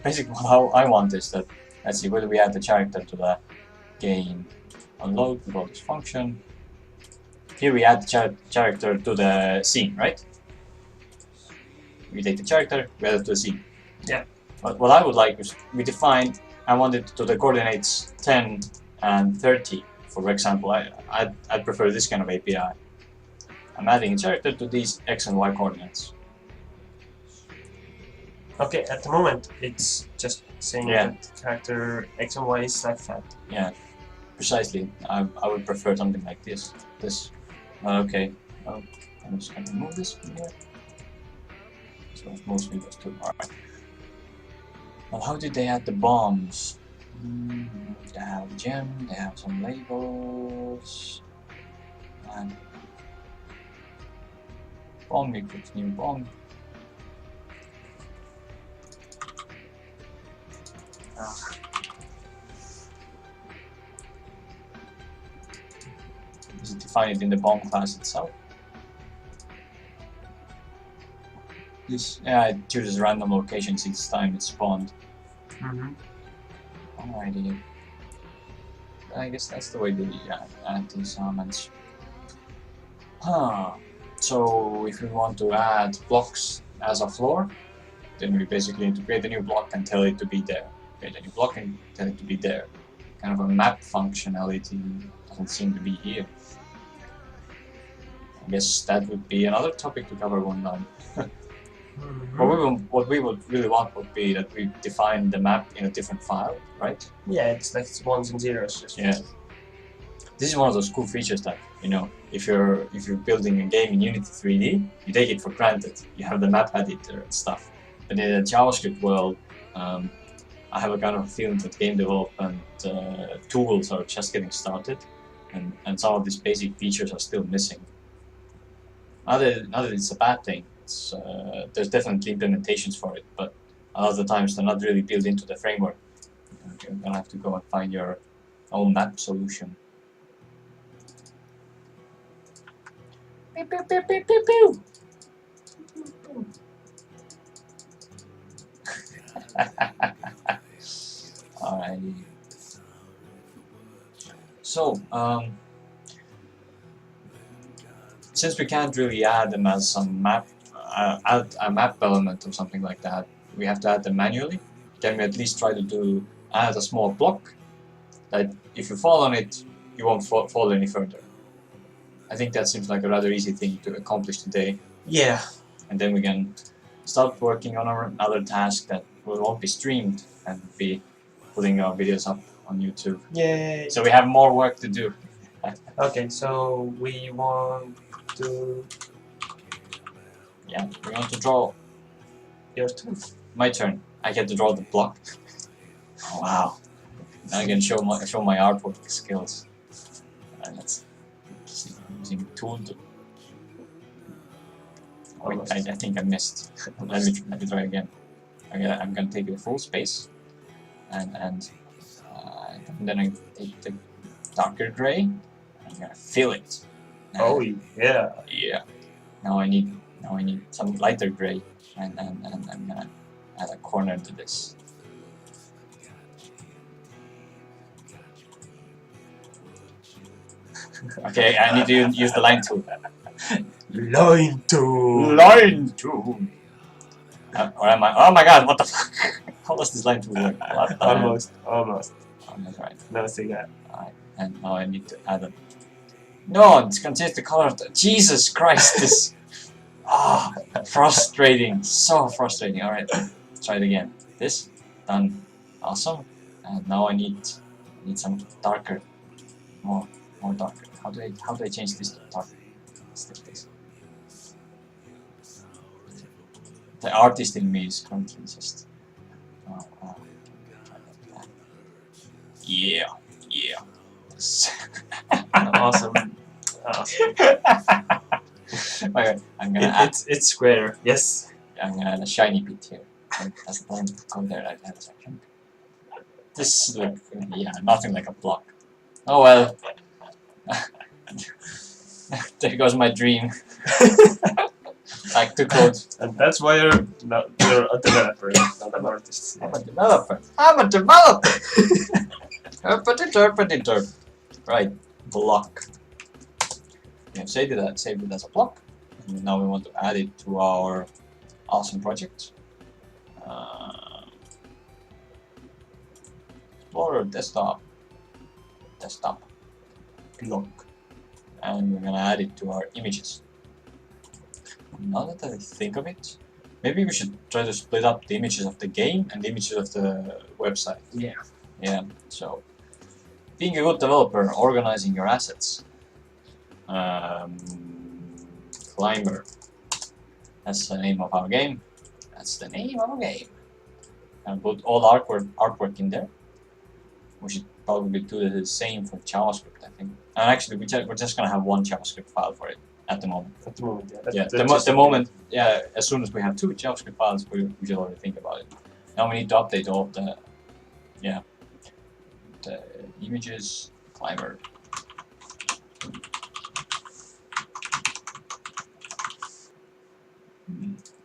basically how I want is that, let's see, whether we add the character to the game. Unload, we call this function. Here we add the character to the scene, right? We take the character, we add it to the scene. Yeah. But what I would like is we define, I want it to the coordinates 10 and 30. For example, I'd prefer this kind of API. I'm adding a character to these X and Y coordinates. Okay, at the moment it's just saying that character X and Y is like that. Yeah, precisely. I would prefer something like this. Okay. I'm just going to remove this from here. So it's mostly those two. Alright. Well, how did they add the bombs? They have gem, they have some labels. And bomb equals new bomb. Does it define it in the bomb class itself? It chooses random locations each time it's spawned. Alrighty. I guess that's the way they add these elements. So if we want to add blocks as a floor, then we basically need to create a new block and tell it to be there. Create a new block and tell it to be there. Kind of a map functionality doesn't seem to be here. I guess that would be another topic to cover one time. What we would really want would be that we define the map in a different file, right? Yeah, it's like ones and zeros. Yeah. This is one of those cool features that, if you're building a game in Unity 3D, you take it for granted. You have the map editor and stuff. But in the JavaScript world, I have a kind of feeling that game development tools are just getting started, and some of these basic features are still missing. Not that it's a bad thing. There's definitely implementations for it, but a lot of the times they're not really built into the framework. You're gonna have to go and find your own map solution. Pew, pew, pew, pew, pew, pew. Alrighty. So, since we can't really add them as some map, add a map element or something like that, we have to add them manually. Then we at least try to add a small block that if you fall on it, you won't fall any further. I think that seems like a rather easy thing to accomplish today. Yeah. And then we can start working on another task that won't be streamed and be putting our videos up on YouTube. Yay! So we have more work to do. Okay, so we want to... Yeah, we want to draw. Your turn. My turn. I get to draw the block. Oh, wow. Now I can show my artwork skills. Let's see, using a tool to... Oh, wait, I think I missed. let me try again. I'm gonna take the full space, and then I take the darker gray. I'm gonna fill it. Oh yeah. Yeah. Now I need some lighter gray, and I'm gonna add a corner to this. Okay, I need to use the line tool. Line tool. Line tool. Or am I? Oh my god! What the fuck? How does this line tool work? What the Almost. That's right. Nothing. Alright, and now I need to add a... No, it's gonna change the color of the... Jesus Christ, this... Ah, frustrating. So frustrating. Alright, let's try it again. This, done. Awesome. And now I need some darker, more darker. How do I change this to darker? Let's take this. The artist in me is currently just... yeah. Awesome. Okay, I'm gonna add... It's square. Yes. I'm gonna add a shiny bit here. That's the point. Go there, I add a section. This look, yeah, nothing like a block. Oh well. There goes my dream. Like to code. And that's why you're a developer, not an artist. I'm a developer. I'm a developer. Derp. Right, block. We have saved it as a block. And now we want to add it to our awesome project. Explorer desktop block, and we're gonna add it to our images. Now that I think of it, maybe we should try to split up the images of the game and the images of the website. Yeah, so being a good developer, organizing your assets. Climber, that's the name of our game. And put all artwork in there. We should probably do the same for JavaScript, I think. And actually, we're just gonna have one JavaScript file for it at the moment. At the moment, yeah. The moment, yeah. As soon as we have 2 JavaScript files, we should already think about it. Now we need to update all of the, the images. Climber.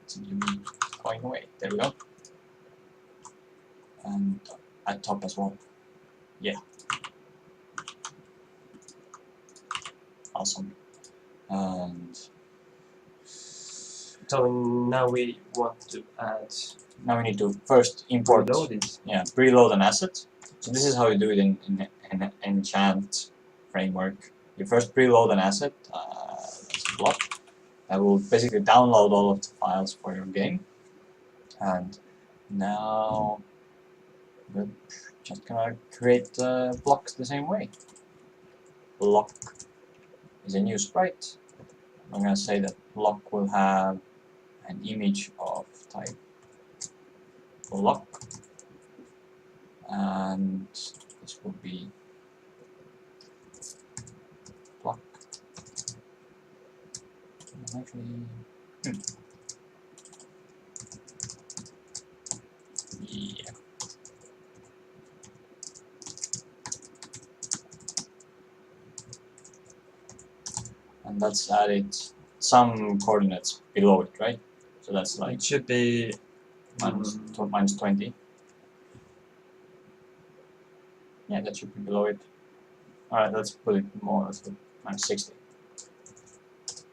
It's going away. There we go. And at top as well. Yeah. Awesome. And so now we want to add. Now we need to first import. Preload it. Yeah, preload an asset. So this is how you do it in Enchant framework. You first preload an asset. That's a block. That will basically download all of the files for your game. And now we're just gonna create blocks the same way. Block is a new sprite. I'm gonna say that block will have an image of type block, and this will be block. Actually, yeah. And that's added some coordinates below it, right? So that's like it should be minus 20. Yeah, that should be below it. Alright, let's put it more. Let's put minus 60.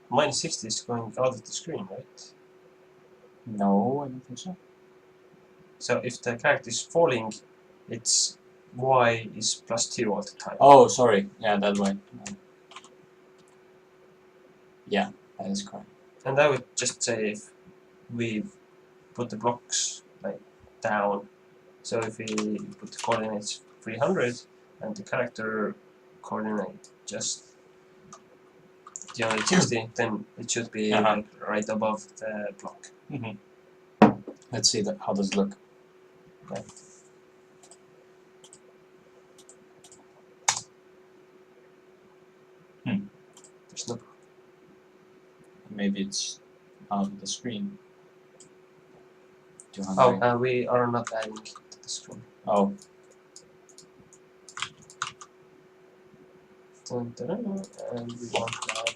minus 60 is going out of the screen, right? No, I don't think so. So if the character is falling, its y is +2 all the time. Oh, sorry. Yeah, that way. Yeah, that is correct. And I would just say if we put the blocks like down, so if we put the coordinates 300 and the character coordinate just 260, then it should be like right above the block. Let's see that. How does it look? Okay. There's no. Maybe it's out of the screen. Oh, we are not adding to the screen. Oh. And we want to add.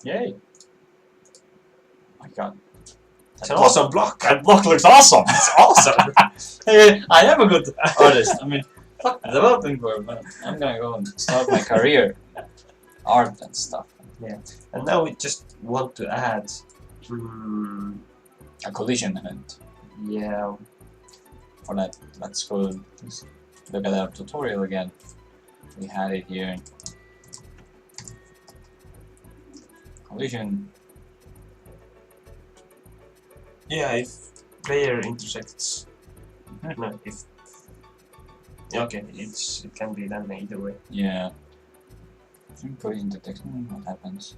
Yay! Oh my god. It's an awesome block! That block looks awesome! It's awesome! Hey, I am a good artist. I mean, fuck the developing world, man. I'm gonna go and start my career. Art and stuff. Yeah. And now we just want to add a collision event. Yeah. For that, let's go look at our tutorial again. We had it here. Collision. Yeah, if player intersects. Mhm. No, if. Okay, it can be done either way. Yeah. Collision detection. What happens?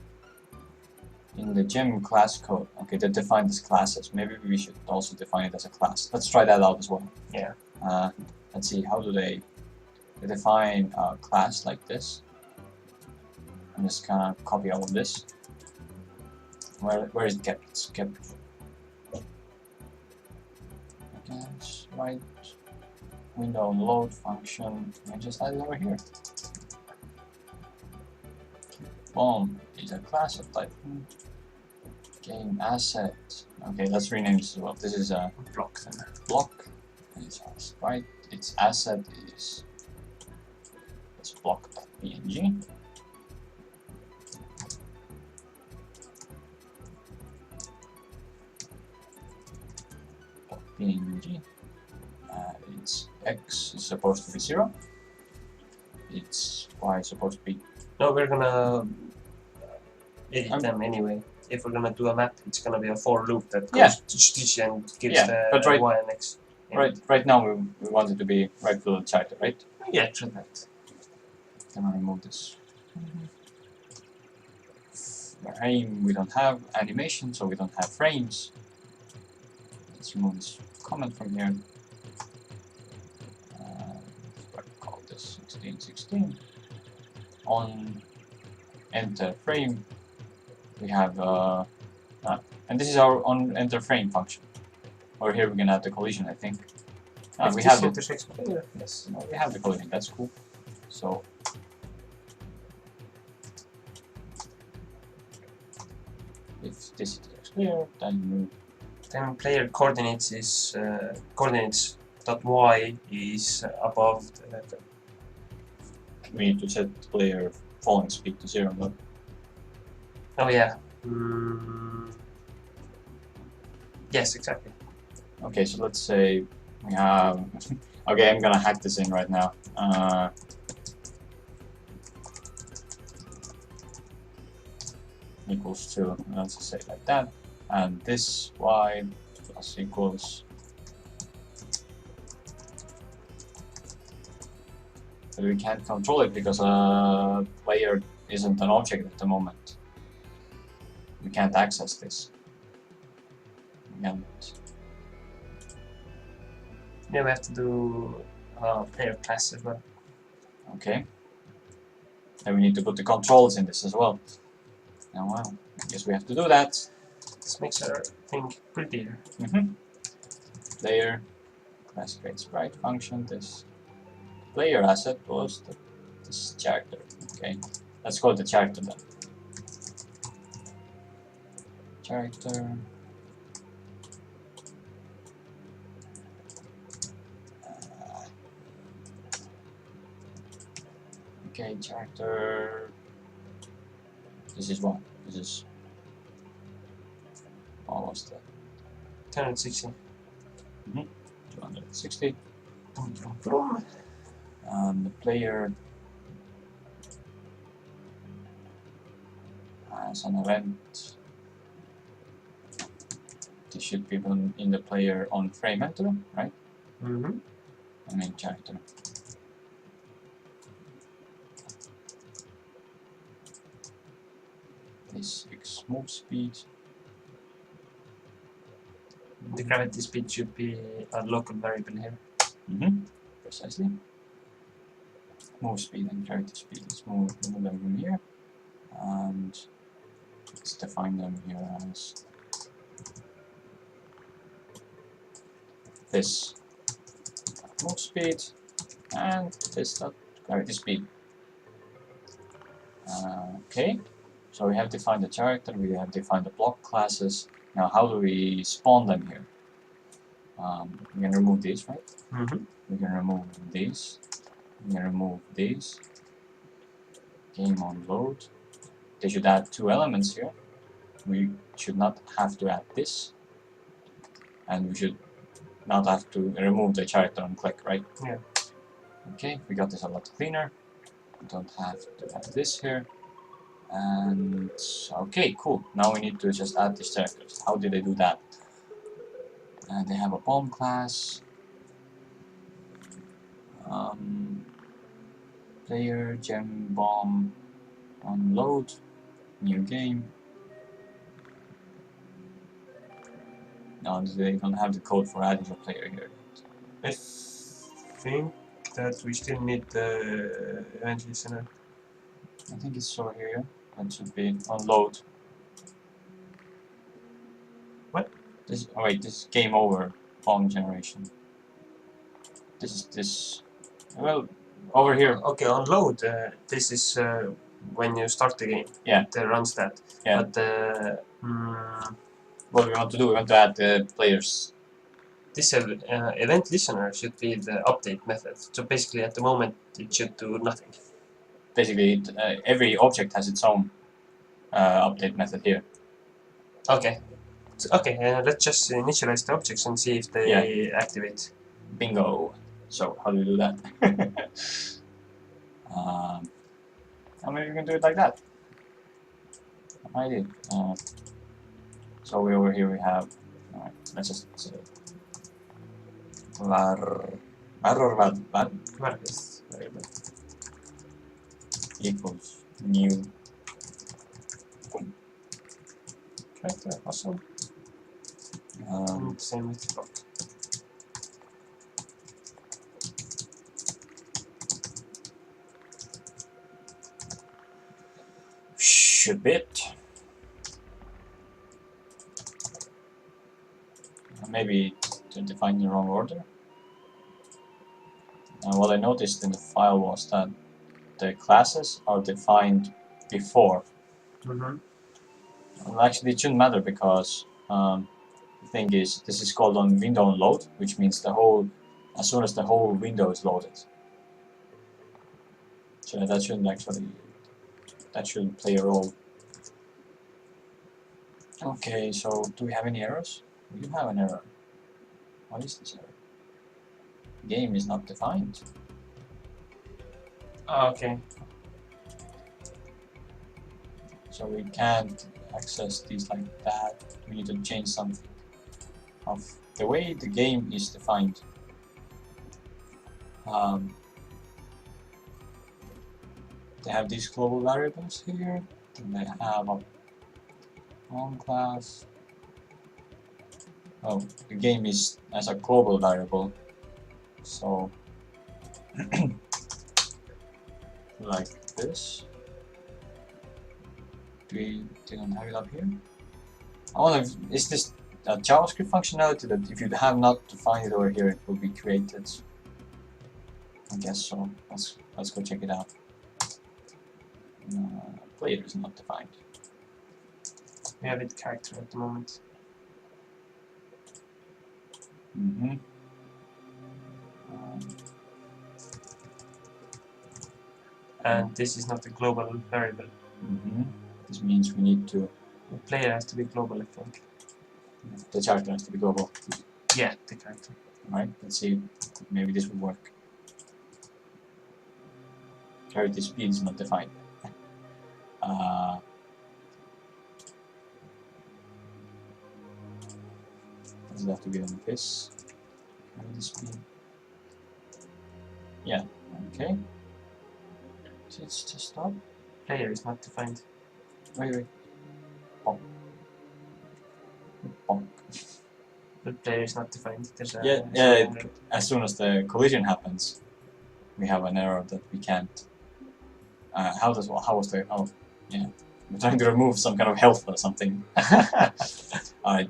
In the gem class code, okay, they define as classes. Maybe we should also define it as a class. Let's try that out as well. Yeah. Let's see, how do they define a class like this? I'm just gonna copy all of this. Where is it kept? It's kept. Against right window load function. I just add it over here. Boom is a class of type game asset. Okay, let's rename this as well. This is a Block then. block. It's right. Its asset is this block.png. PNG. Its x is supposed to be 0. Its y is supposed to be. No, we're gonna edit them anyway. If we're gonna do a map, it's gonna be a for loop that goes to and gives but the y and x. Yeah. Right now we want it to be right below the character, right? Yeah, try that. Can I remove this? Frame, we don't have animation, so we don't have frames. Let's remove this comment from here. What we call this 1616. On enter frame, we have and this is our on enter frame function. Over here we can add the collision, I think. We have the yes, we have the collision. That's cool. So if this is clear, then player coordinates is coordinates.y is above the we need to set player falling speed to 0. But oh yeah. Yes, exactly. okay, so let's say we have. Okay, I'm gonna hack this in right now. Equals to, let's say like that, and this y plus equals. But we can't control it because a player isn't an object at the moment. We can't access this. We can't. Yeah, we have to do player class as well. Okay. And we need to put the controls in this as well. Now, well, I guess we have to do that. This makes our thing prettier. Player class create sprite function. This player asset was this character. Okay, let's call it the character then. Character. Okay, character. This is what? This is almost 260. 260. The player has an event. This should be in the player on frame enter, right? Mm-hmm. And then character. This X move speed. The gravity speed should be a local variable here. Precisely. Move speed and character speed. Let's move them from here. And let's define them here as this move speed and this gravity speed. Okay, so we have defined the character, we have defined the block classes. Now how do we spawn them here? We can remove these, right? We can remove these. We can remove these. Game on load. They should add 2 elements here. We should not have to add this. And we should not have to remove the character and click, right? Yeah. Okay, we got this a lot cleaner. We don't have to have this here. And okay, cool. Now we need to just add these characters. How did they do that? They have a bomb class. Player, gem, bomb, unload, new game. Now they don't have the code for adding a player here. I think that we still need the event listener. I think it's over here. That should be unload. What? This. Oh wait, this is game over. Bomb generation. This is this. Well, over here. Okay, on load, this is when you start the game. Yeah. It runs that. Yeah. But What we want to do, we want to add the players. this event listener should be the update method. So basically, at the moment, it should do nothing. Basically, every object has its own update method here. Okay. So, okay, let's just initialize the objects and see if they activate. Bingo. So how do we do that? Or maybe we can do it like that. I did. So over here we have. Alright, let's just equals new. Character, awesome. Same with block. Should bit. Maybe to define the wrong order. What I noticed in the file was that the classes are defined before. Well, actually, it shouldn't matter because the thing is, this is called on window load, which means the whole, as soon as the whole window is loaded. So that shouldn't actually, that shouldn't play a role. Okay, so do we have any errors? We do have an error. What is this error? Game is not defined. Oh, okay. So we can't access these like that. We need to change something of the way the game is defined. They have these global variables here. Then they have a home class. Oh, the game is as a global variable. So like this. We didn't have it up here. I wonder if, is this a JavaScript functionality that if you have not defined it over here, it will be created? I guess so. Let's go check it out. Player is not defined. We have it character at the moment. And this is not a global variable. This means we need to. The player has to be global, I think. The character has to be global. Yeah, the character. Alright, let's see. Maybe this will work. Character speed is not defined. Does it have to be on this? Character speed. Yeah. Okay. So it's just stop. Player is not defined. Wait. Bonk. Bonk. The player is not defined. There's a yeah. As soon as the collision happens, we have an error that we can't. How was the? Oh, yeah. We're trying to remove some kind of health or something. Alright.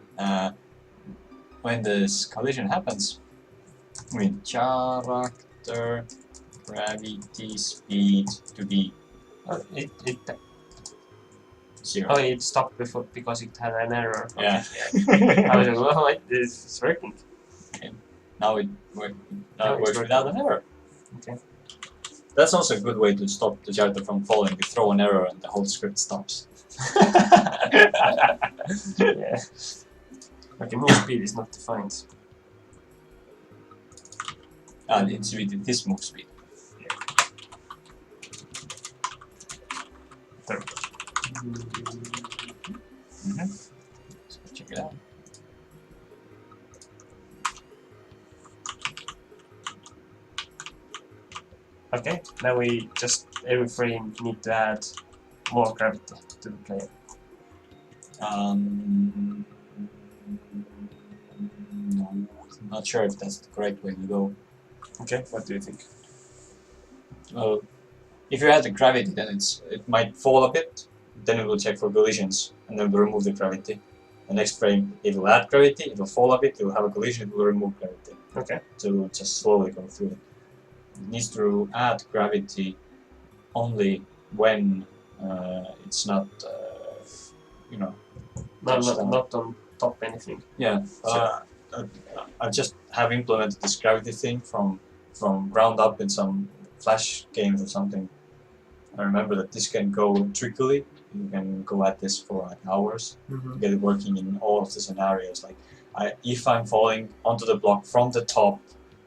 When this collision happens, we character gravity speed to be. Oh, it 0. Oh, it stopped before because it had an error. Okay. Yeah. I was like, well, this is working. Okay. Now it works working. without an error. Okay. That's also a good way to stop the character from falling. We throw an error and the whole script stops. Yeah. Okay, move speed is not defined. And it's with this move speed. There. So check it out. Okay, now we just every frame need to add more gravity to the player. No, I'm not sure if that's the correct way to go. Okay, what do you think? Well, if you add the gravity, then it might fall a bit. Then it will check for collisions, and then we'll remove the gravity. The next frame, it will add gravity, it will fall a bit, it will have a collision, it will remove gravity. Okay. So it will just slowly go through it. It needs to add gravity only when it's not, you know, Not on top anything. yeah. I just have implemented this gravity thing from ground up in some Flash games or something. I remember that this can go trickily. You can go at this for like hours to get it working in all of the scenarios. Like, if I'm falling onto the block from the top,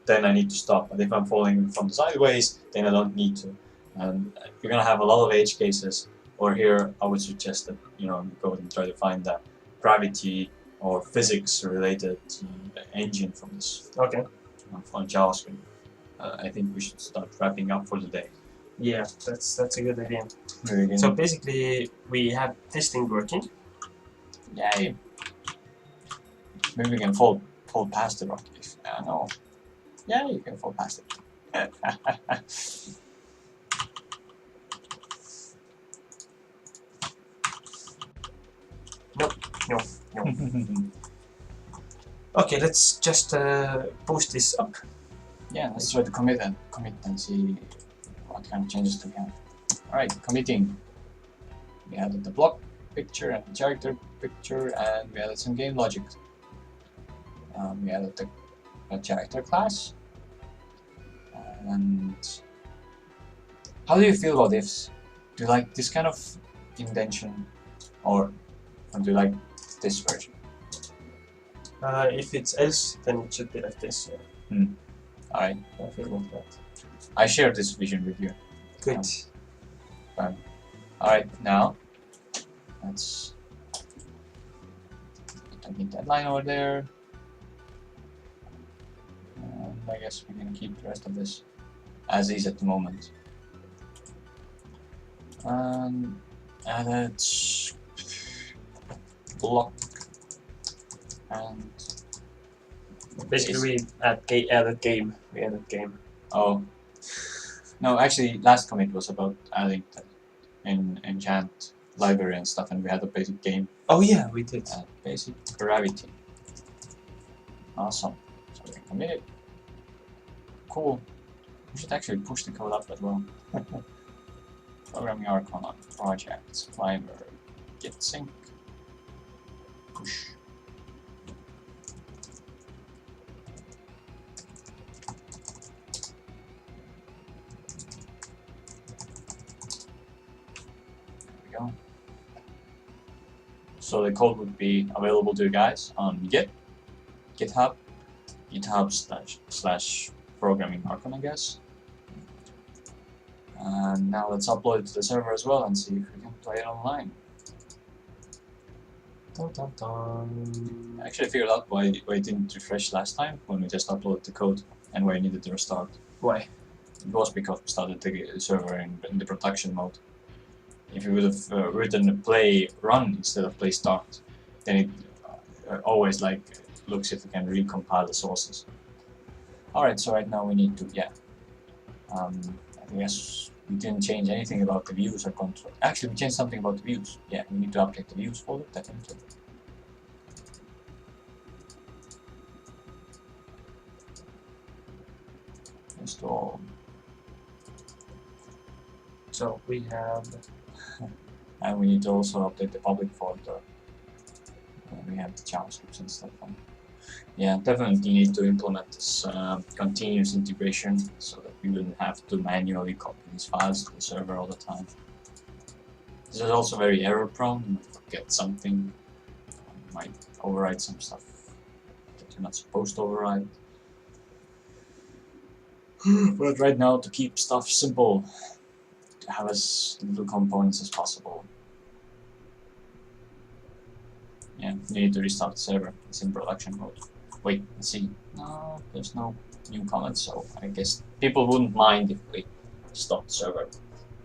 then I need to stop. But if I'm falling from the sideways, then I don't need to. And you're gonna have a lot of edge cases. Or here, I would suggest that you go and try to find the gravity or physics related engine from this on JavaScript. I think we should start wrapping up for the day. Yeah, that's a good idea. Really. So basically, we have testing working. Yay! Maybe we can fall past the rock if no. Yeah, you can fall past it. No. Okay, let's just boost this up. Yeah, let's try to commit and see what kind of changes we have. Alright, committing. We added the block picture and the character picture, and we added some game logic. We added the character class. And how do you feel about ifs? Do you like this kind of indentation, or do you like this version? If it's else, then it should be like this. Yeah. Alright, I feel like that. I share this vision with you. Good. Alright, now let's get that line over there. And I guess we can keep the rest of this as is at the moment. And let's block and Basically, we added game. We added game. oh no, actually last commit was about adding the enchant library and stuff, and we had a basic game. Oh yeah, we did. Basic gravity. Awesome. So we can commit it. Cool. We should actually push the code up as well. ProgrammingArchon on projects, climber, git sync, push. There we go. So the code would be available to you guys on GitHub / ProgrammingArchon, I guess. And now let's upload it to the server as well and see if we can play it online. Dun, dun, dun. I actually figured out why it didn't refresh last time when we just uploaded the code and why I needed to restart. Why? It was because we started the server in the production mode. If you would have written play run instead of play start, then it always looks if we can recompile the sources. Alright, so right now we need to, I guess we didn't change anything about the views or control. Actually, we changed something about the views. Yeah, we need to update the views folder, definitely. Install. So we have. And we need to also update the public folder. We have the JavaScript and stuff on. Yeah, definitely need to implement this continuous integration so that we wouldn't have to manually copy these files to the server all the time. This is also very error prone. You might forget something, you might overwrite some stuff that you're not supposed to overwrite. But right now, to keep stuff simple, to have as little components as possible. Yeah, you need to restart the server. It's in production mode. Wait, let's see. No, there's no new comments, so I guess people wouldn't mind if we stop the server.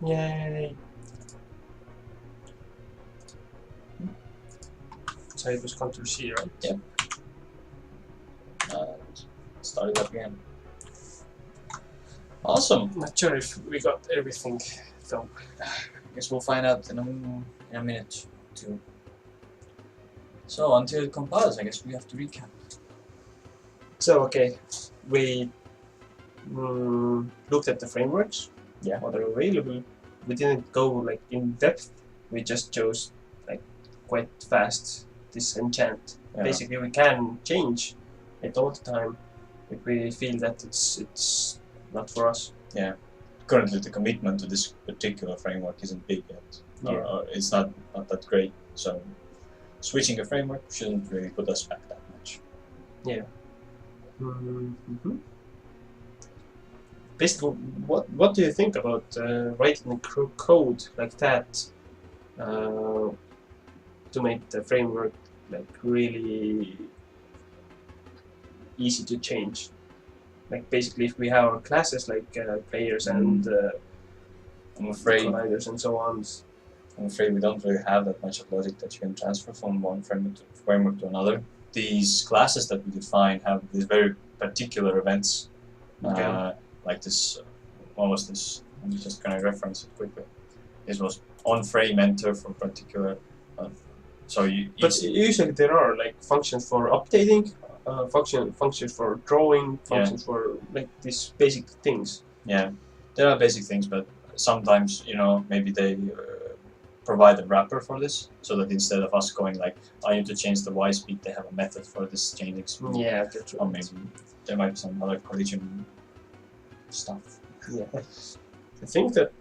Yay! So it was Ctrl C, right? Yep. Start it up again. Awesome. Not sure if we got everything though. I guess we'll find out in a minute or two. So until it compiles, I guess we have to recap. So okay, we looked at the frameworks. Yeah. What are available. We didn't go like in depth. We just chose like quite fast this enchant. Yeah. Basically, we can change it all the time if we feel that it's not for us. Yeah. Currently, the commitment to this particular framework isn't big yet. Yeah. Or it's not that great. So switching a framework shouldn't really put us back that much. Yeah. Basically, what do you think about writing code like that to make the framework like really easy to change? Like basically, if we have our classes like players and I'm afraid colliders and so on. I'm afraid we don't really have that much of logic that you can transfer from one framework to another. These classes that we define have these very particular events. Okay. Like this, what was this? I'm just going to reference it quickly. This was on frame enter for particular. So you. But usually there are like functions for updating, functions for drawing, functions for like these basic things. Yeah, there are basic things, but sometimes maybe they provide a wrapper for this, so that instead of us going like, I need to change the Y speed, they have a method for this changing speed. Yeah, that's right. Or maybe there might be some other collision stuff. Yeah. I think that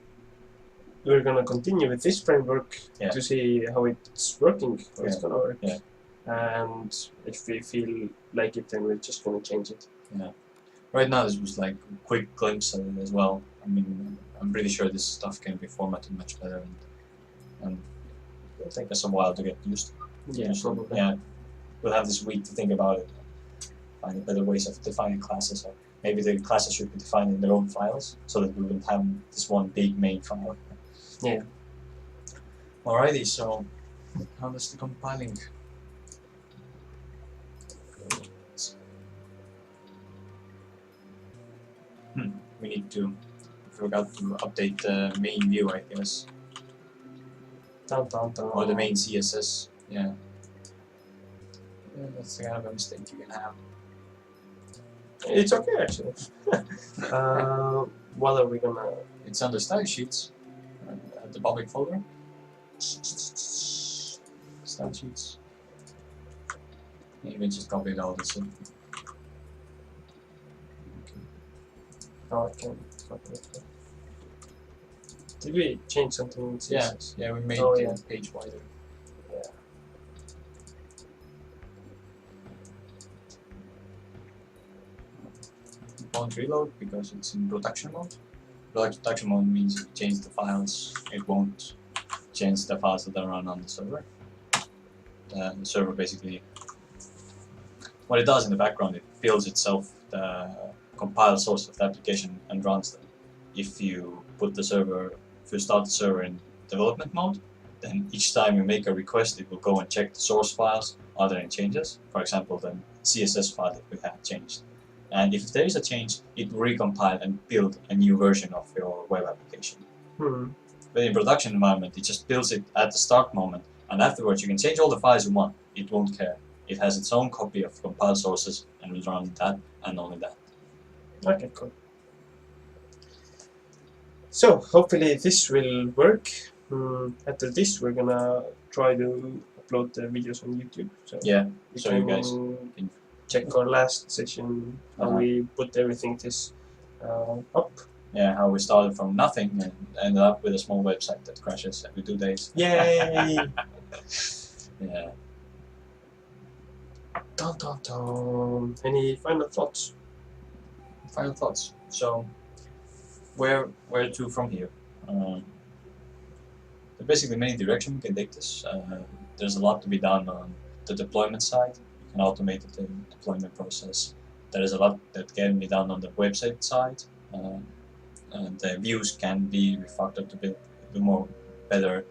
we're gonna continue with this framework to see how it's working, how it's gonna work. Yeah. And if we feel like it, then we're just gonna change it. Yeah. Right now, this was like a quick glimpse of it as well. I mean, I'm pretty sure this stuff can be formatted much better, and it'll take us a while to get used to it. Yeah, probably. Yeah. We'll have this week to think about it, find better ways of defining classes. Or maybe the classes should be defined in their own files, so that we wouldn't have this one big main file. Yeah. Alrighty, so how does the compiling? We need to. Forgot to update the main view, I guess. Dun, dun, dun. Or the main CSS. Yeah. That's the kind of a mistake you can have. It's okay actually. What are we gonna? It's under style sheets. At the public folder. Style sheets. You can just copy it out. That's it. Oh, I can copy it. Did we change something in CSS? Yeah, we made the page wider. Yeah. It won't reload because it's in production mode. Production mode means if you change the files, it won't change the files that are run on the server. The server basically, what it does in the background, it builds itself the compile source of the application and runs them. If you start the server in development mode, then each time you make a request, it will go and check the source files. Are there any changes? For example, the CSS file that we have changed. And if there is a change, it will recompile and build a new version of your web application. But in production environment, it just builds it at the start moment, and afterwards you can change all the files you want. It won't care. It has its own copy of compile sources and will run that and only that. Okay, cool. So hopefully this will work. After this, we're gonna try to upload the videos on YouTube. So yeah, so you guys can check our last session how we put everything up. Yeah, how we started from nothing and ended up with a small website that crashes every 2 days. Yay! Yeah. Dun, dun, dun. Any final thoughts? final thoughts. So, where to from here? Basically, many directions we can take this. There's a lot to be done on the deployment side. You can automate the deployment process. There is a lot that can be done on the website side. And the views can be refactored to build more better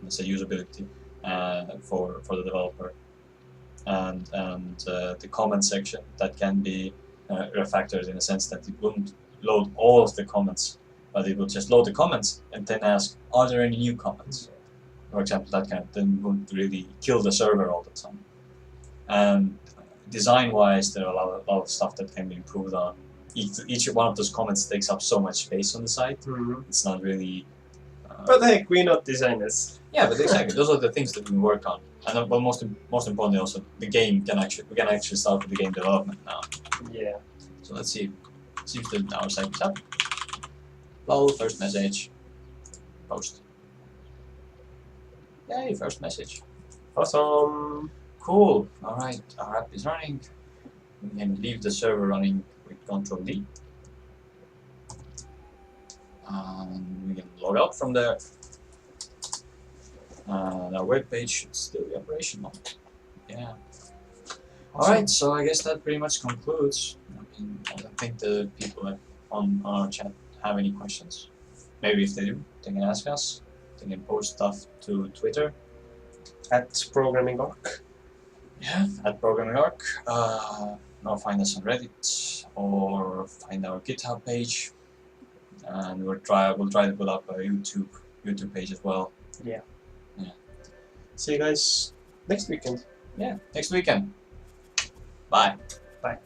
let's say usability for the developer, and the comment section that can be refactored in a sense that it wouldn't load all of the comments, but it would just load the comments and then ask, are there any new comments? For example, that kind of then wouldn't really kill the server all the time. And design-wise, there are a lot of stuff that can be improved on. Each one of those comments takes up so much space on the site. It's not really. But heck, we're not designers. Yeah, but exactly, those are the things that we work on. And but most importantly, also we can actually start with the game development now. Yeah. So let's see if our site is up. Lol, first message. Post. Yay, first message. Awesome. Cool. All right, our app is running. We can leave the server running with Ctrl D. And we can log out from there. And our web page should still be operational. Yeah. Alright, so I guess that pretty much concludes. I mean, I don't think the people on our chat have any questions. Maybe if they do, they can ask us. They can post stuff to Twitter. At ProgrammingArch. Yeah, at ProgrammingArch. Or find us on Reddit, or find our GitHub page. And we'll try to put up a YouTube page as well. Yeah. Yeah. See you guys next weekend. Yeah, next weekend. Bye. Bye.